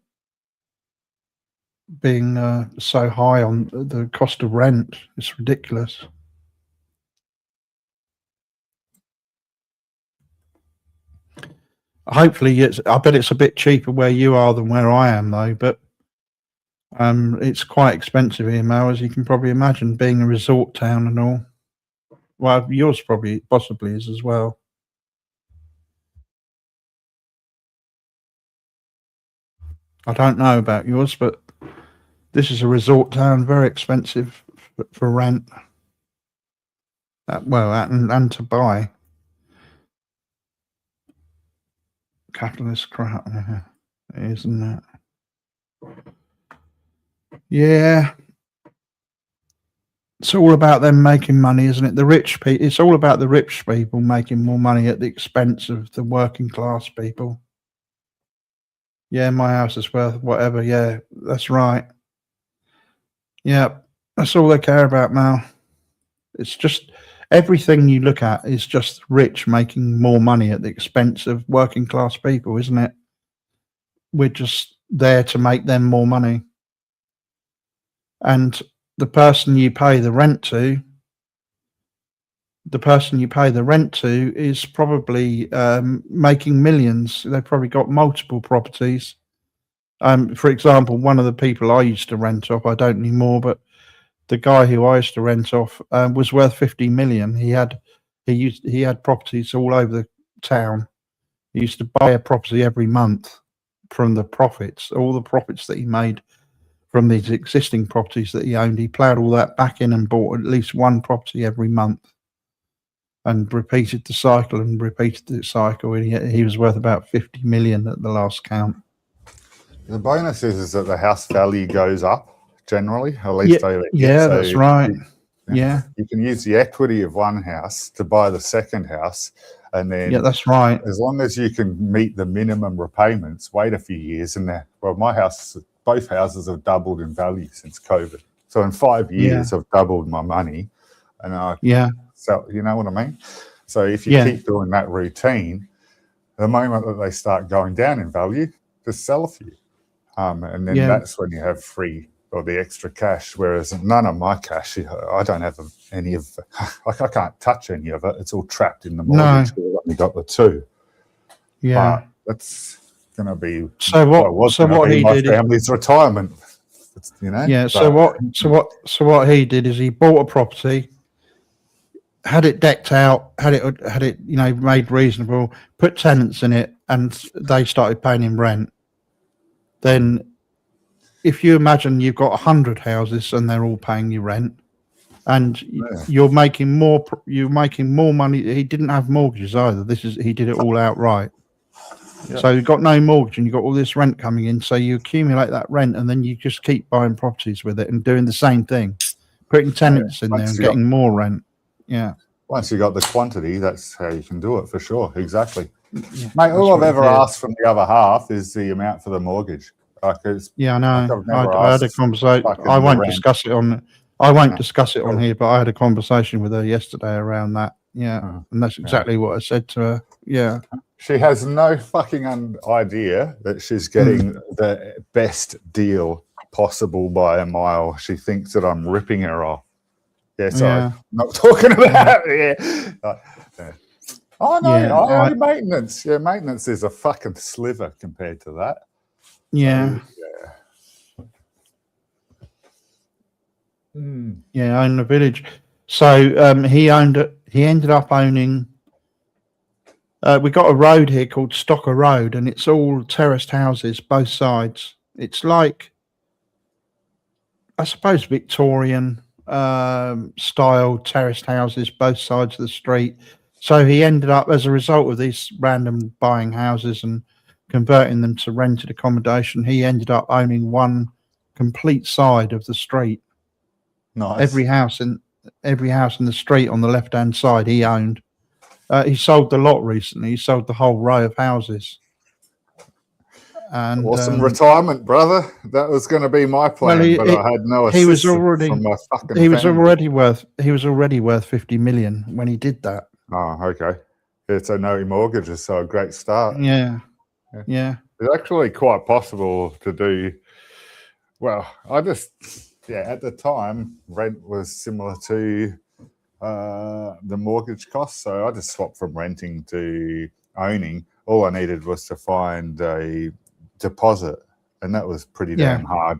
Being so high on the cost of rent, it's ridiculous. Hopefully, I bet it's a bit cheaper where you are than where I am, though. But it's quite expensive here, Mal, as you can probably imagine, being a resort town and all. Well, yours possibly is as well. I don't know about yours, but this is a resort town, very expensive for rent. And to buy. Capitalist crap, isn't it? Yeah. It's all about them making money, isn't it? The rich people. It's all about the rich people making more money at the expense of the working class people. Yeah, my house is worth whatever. Yeah, that's right. Yeah, that's all they care about now. It's just everything you look at is just rich making more money at the expense of working class people, isn't it? We're just there to make them more money. And the person you pay the rent to is probably making millions. They've probably got multiple properties. For example, one of the people I used to rent off, I don't anymore, but the guy who I used to rent off was worth 50 million. He had properties all over the town. He used to buy a property every month from the profits, all the profits that he made from these existing properties that he owned. He ploughed all that back in and bought at least one property every month and repeated the cycle. And he was worth about 50 million at the last count. The bonus is that the house value goes up generally, at least over here. Yeah, so that's right. You can use the equity of one house to buy the second house. And then, that's right. As long as you can meet the minimum repayments, wait a few years, and both houses have doubled in value since COVID. So in 5 years, I've doubled my money, and so you know what I mean. So if you keep doing that routine, the moment that they start going down in value, just sell a few, and then that's when you have free or the extra cash. Whereas none of my cash, I don't have any of. Like I can't touch any of it. It's all trapped in the mortgage. No. We've only got the 2. Yeah, but that's going to be my family's retirement. Yeah. So what he did is he bought a property, had it decked out, had it made reasonable, put tenants in it, and they started paying him rent. Then, if you imagine you've got 100 houses and they're all paying you rent, and you're making more money. He didn't have mortgages either. He did it all outright. Yeah. So you've got no mortgage and you've got all this rent coming in. So you accumulate that rent and then you just keep buying properties with it and doing the same thing, putting tenants in there and getting more rent. Yeah. Once you got the quantity, that's how you can do it for sure. Exactly. Yeah, Mate, all I've what ever it is. asked from the other half is the amount for the mortgage. Like Yeah, I know. I've never I had a asked conversation. fucking I won't rent. discuss it on. I won't No. discuss it on here, but I had a conversation with her yesterday around that. Yeah, and that's exactly what I said to her. Yeah. She has no fucking idea that she's getting the best deal possible by a mile. She thinks that I'm ripping her off. Yeah, sorry. Yeah. Not talking about Oh, no, Yeah, I owe maintenance. Yeah, maintenance is a fucking sliver compared to that. Yeah. Yeah, own the village. So he owned it. He ended up owning. We got a road here called Stocker Road, and it's all terraced houses, both sides. It's like, I suppose, Victorian style terraced houses, both sides of the street. So he ended up, as a result of these random buying houses and converting them to rented accommodation, he ended up owning one complete side of the street. Nice. Every house in the street on the left-hand side he owned. He sold the lot recently. He sold the whole row of houses. And Awesome retirement, brother. That was going to be my plan, but I had no assistance from my fucking he was family. already worth 50 million when he did that. Oh, okay. It's a no mortgages, so a great start. Yeah. It's actually quite possible to do. Well, at the time, rent was similar to the mortgage cost, so I just swapped from renting to owning. All I needed was to find a deposit, and that was pretty damn hard.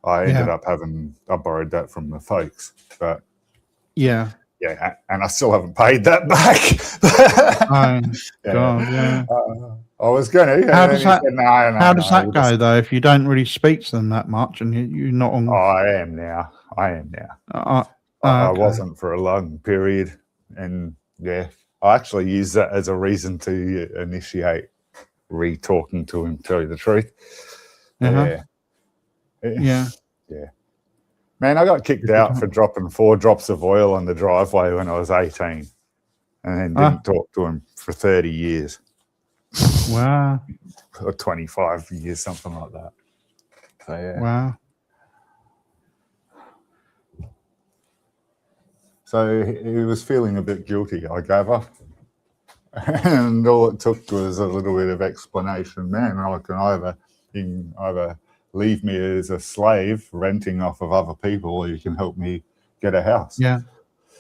I ended up I borrowed that from the folks, but yeah, and I still haven't paid that back. God, I was going to. How does that? How does that go just though? If you don't really speak to them that much, and you're not on. I am now. I Okay. wasn't for a long period, and I actually used that as a reason to initiate re-talking to him. Tell you the truth. Yeah. Man, I got kicked out for dropping 4 drops of oil on the driveway when I was 18, and then didn't talk to him for 30 years. Wow. Or 25 years, something like that. So Wow. So he was feeling a bit guilty, I gather. And all it took was a little bit of explanation. Man, I can either leave me as a slave renting off of other people, or you can help me get a house. Yeah.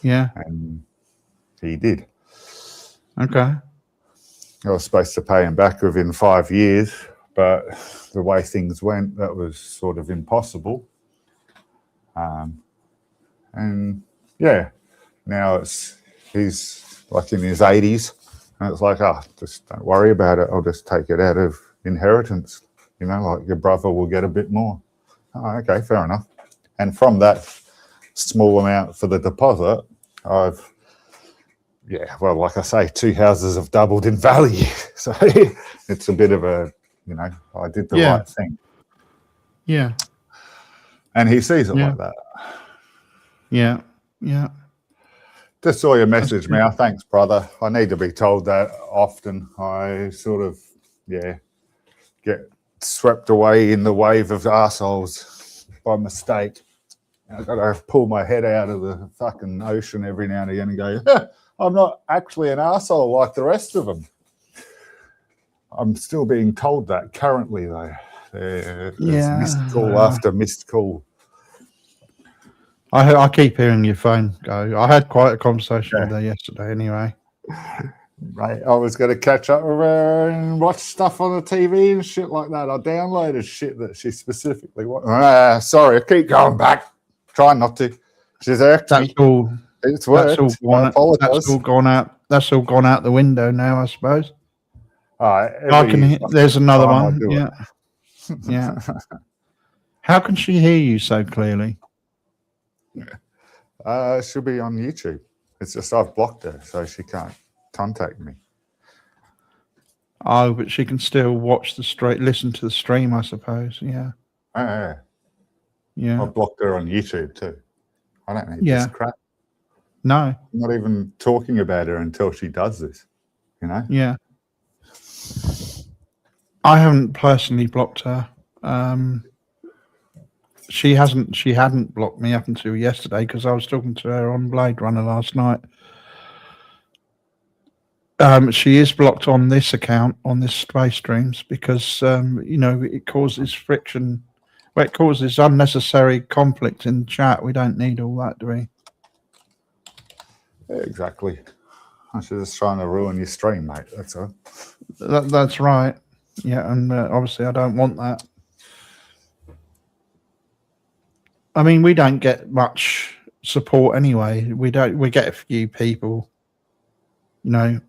And he did. Okay. I was supposed to pay him back within 5 years, but the way things went, that was sort of impossible. And now he's like in his 80s, and it's like, just don't worry about it. I'll just take it out of inheritance. Like your brother will get a bit more. Oh, okay, fair enough. And from that small amount for the deposit, like I say, 2 houses have doubled in value. So it's a bit of a, I did the right thing. Yeah. And he sees it like that. Yeah. Just saw your message, Mao. Thanks, brother. I need to be told that often. I sort of, get swept away in the wave of arseholes by mistake. I've got to pull my head out of the fucking ocean every now and again and go, I'm not actually an arsehole like the rest of them. I'm still being told that currently, though. There's missed call after missed call. I keep hearing your phone go. I had quite a conversation with her yesterday anyway. Right, I was going to catch up with her and watch stuff on the TV and shit like that. I downloaded shit that she specifically wanted. Sorry, I keep going back. Try not to. She's actually. It's worked. That's all gone out. That's all gone out the window now, I suppose. I can hear. There's another one. Yeah. How can she hear you so clearly? She'll be on YouTube. It's just I've blocked her, so she can't contact me. Oh, but she can still watch the stream, listen to the stream, I suppose. Yeah. Yeah. Yeah. I've blocked her on YouTube too. I don't need Yeah. this crap. No. I'm not even talking about her until she does this, you know? Yeah. I haven't personally blocked her. She hadn't blocked me up until yesterday because I was talking to her on Blade Runner last night. She is blocked on this account, on this space streams, because it causes friction. Well, it causes unnecessary conflict in the chat. We don't need all that, do we? Yeah, exactly. I'm just trying to ruin your stream, mate. That's all. That's right. Yeah, and obviously I don't want that. I mean, we don't get much support anyway. We get a few people, No,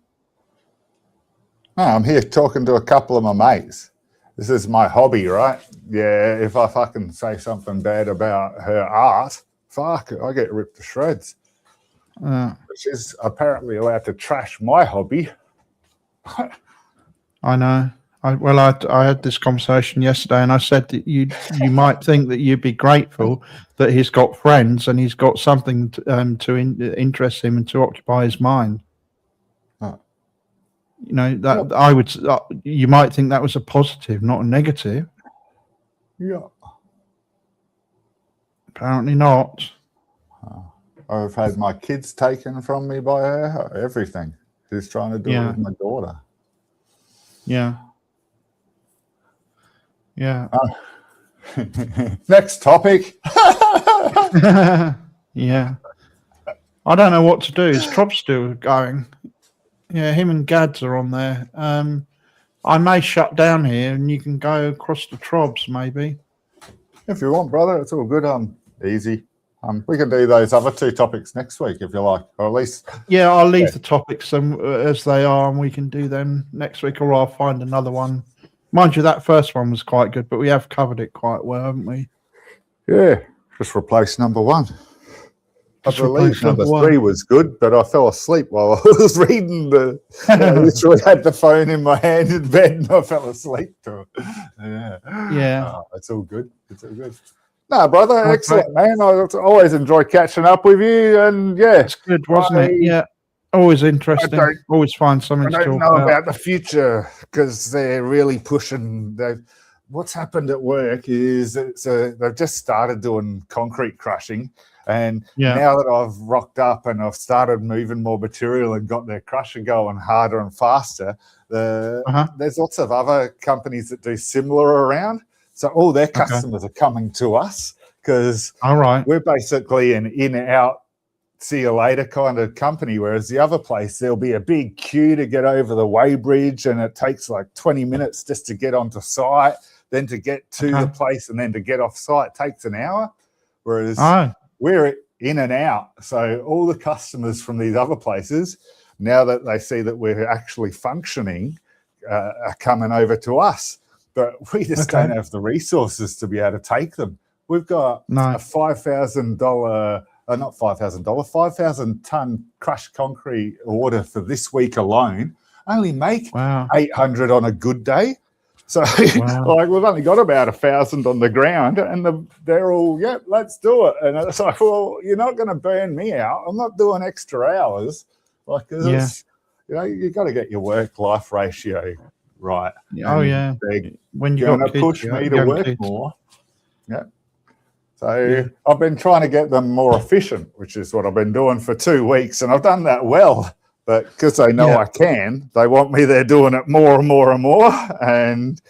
I'm here talking to a couple of my mates. This is my hobby, right? Yeah, if I fucking say something bad about her art, fuck, I get ripped to shreds. She's apparently allowed to trash my hobby. I know. I had this conversation yesterday, and I said that you might think that you'd be grateful that he's got friends and he's got something to interest him and to occupy his mind. You know that I would. You might think that was a positive, not a negative. Yeah. Apparently not. I've had my kids taken from me by her. Everything. She's trying to do it with my daughter. Yeah. Yeah. Next topic. Yeah. I don't know what to do. Is Trop still going? Yeah, him and Gads are on there. I may shut down here and you can go across the Trobs maybe. If you want, brother, it's all good. Easy. We can do those other two topics next week if you like, or at least. Yeah, I'll leave the topics as they are, and we can do them next week, or I'll find another one. Mind you, that first one was quite good, but we have covered it quite well, haven't we? Yeah, just replace number one. I Just believe replace number number 3 was good, but I fell asleep while I was reading the. I literally had the phone in my hand in bed, and I fell asleep to it. Yeah, it's all good. It's all good. No, brother, Okay. excellent, man. I always enjoy catching up with you, and yeah, It's good, wasn't it? Yeah, always interesting. Always find something I to don't talk know about. about the future because they're really pushing. What's happened at work is they've just started doing concrete crushing, and now that I've rocked up and I've started moving more material and got their crusher going harder and faster, there's lots of other companies that do similar around. So all their customers are coming to us because we're basically an in-out, see you later kind of company, whereas the other place, there'll be a big queue to get over the weighbridge and it takes like 20 minutes just to get onto site, then to get to the place and then to get off site takes an hour, whereas we're in and out. So all the customers from these other places, now that they see that we're actually functioning, are coming over to us. But we just don't have the resources to be able to take them. We've got a $5,000, not $5,000, 5,000-ton crushed concrete order for this week alone. Only make 800 on a good day. So like we've only got about 1,000 on the ground, and they're all, let's do it. And it's like, well, you're not going to burn me out. I'm not doing extra hours. Like, you got to get your work-life ratio right. When you're going to push me to work more. Yeah. So I've been trying to get them more efficient, which is what I've been doing for 2 weeks, and I've done that well. But because they know I can, they want me there doing it more and more and more, and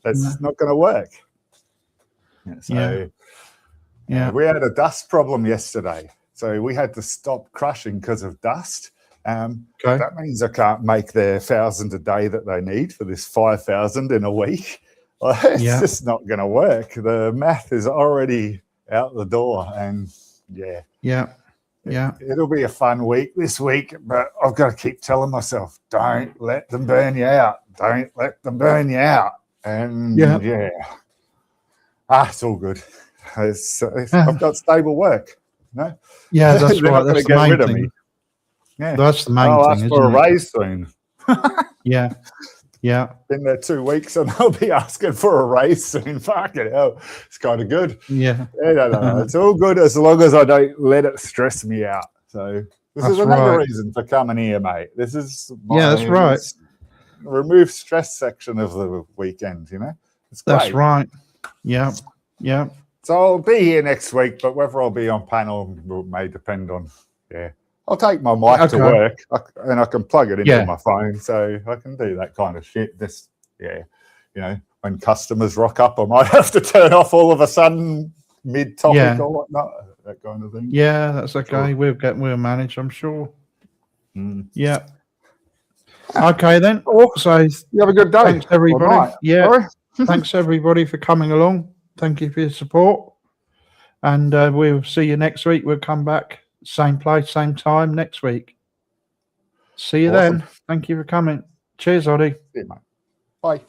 that's not going to work. We had a dust problem yesterday, so we had to stop crushing because of dust. That means I can't make their 1,000 a day that they need for this 5,000 in a week. It's just not going to work. The math is already out the door, and it'll be a fun week this week. But I've got to keep telling myself, don't let them burn you out. Don't let them burn you out. And it's all good. I've got stable work. No, Yeah, that's they're right. not going That's to the get main rid of thing. me. Yeah. That's the main I'll thing, ask isn't for a it? raise soon. Yeah, yeah, Been there 2 weeks and I'll be asking for a raise soon. Fucking hell. It's kind of good. yeah. Yeah, no. It's all good as long as I don't let it stress me out. So this That's is another right. reason for coming here, mate. This is Yeah, that's right. remove stress section of the weekend, you know? It's great. That's right. Yeah, yeah. So I'll be here next week, but whether I'll be on panel may depend on, I'll take my mic to Okay. work and I can plug it into Yeah. my phone, so I can do that kind of shit. When customers rock up, I might have to turn off all of a sudden mid-topic Yeah. or whatnot, that kind of thing. Yeah, that's okay. Sure. We'll manage, I'm sure. Mm. Yeah. Okay then. Oh, So you have a good day. thanks everybody. Or night. Yeah. Sorry. Thanks everybody for coming along. Thank you for your support. And we'll see you next week. We'll come back, same place, same time next week. See you Awesome. then. Thank you for coming. Cheers, Oddie. See you, mate. Bye.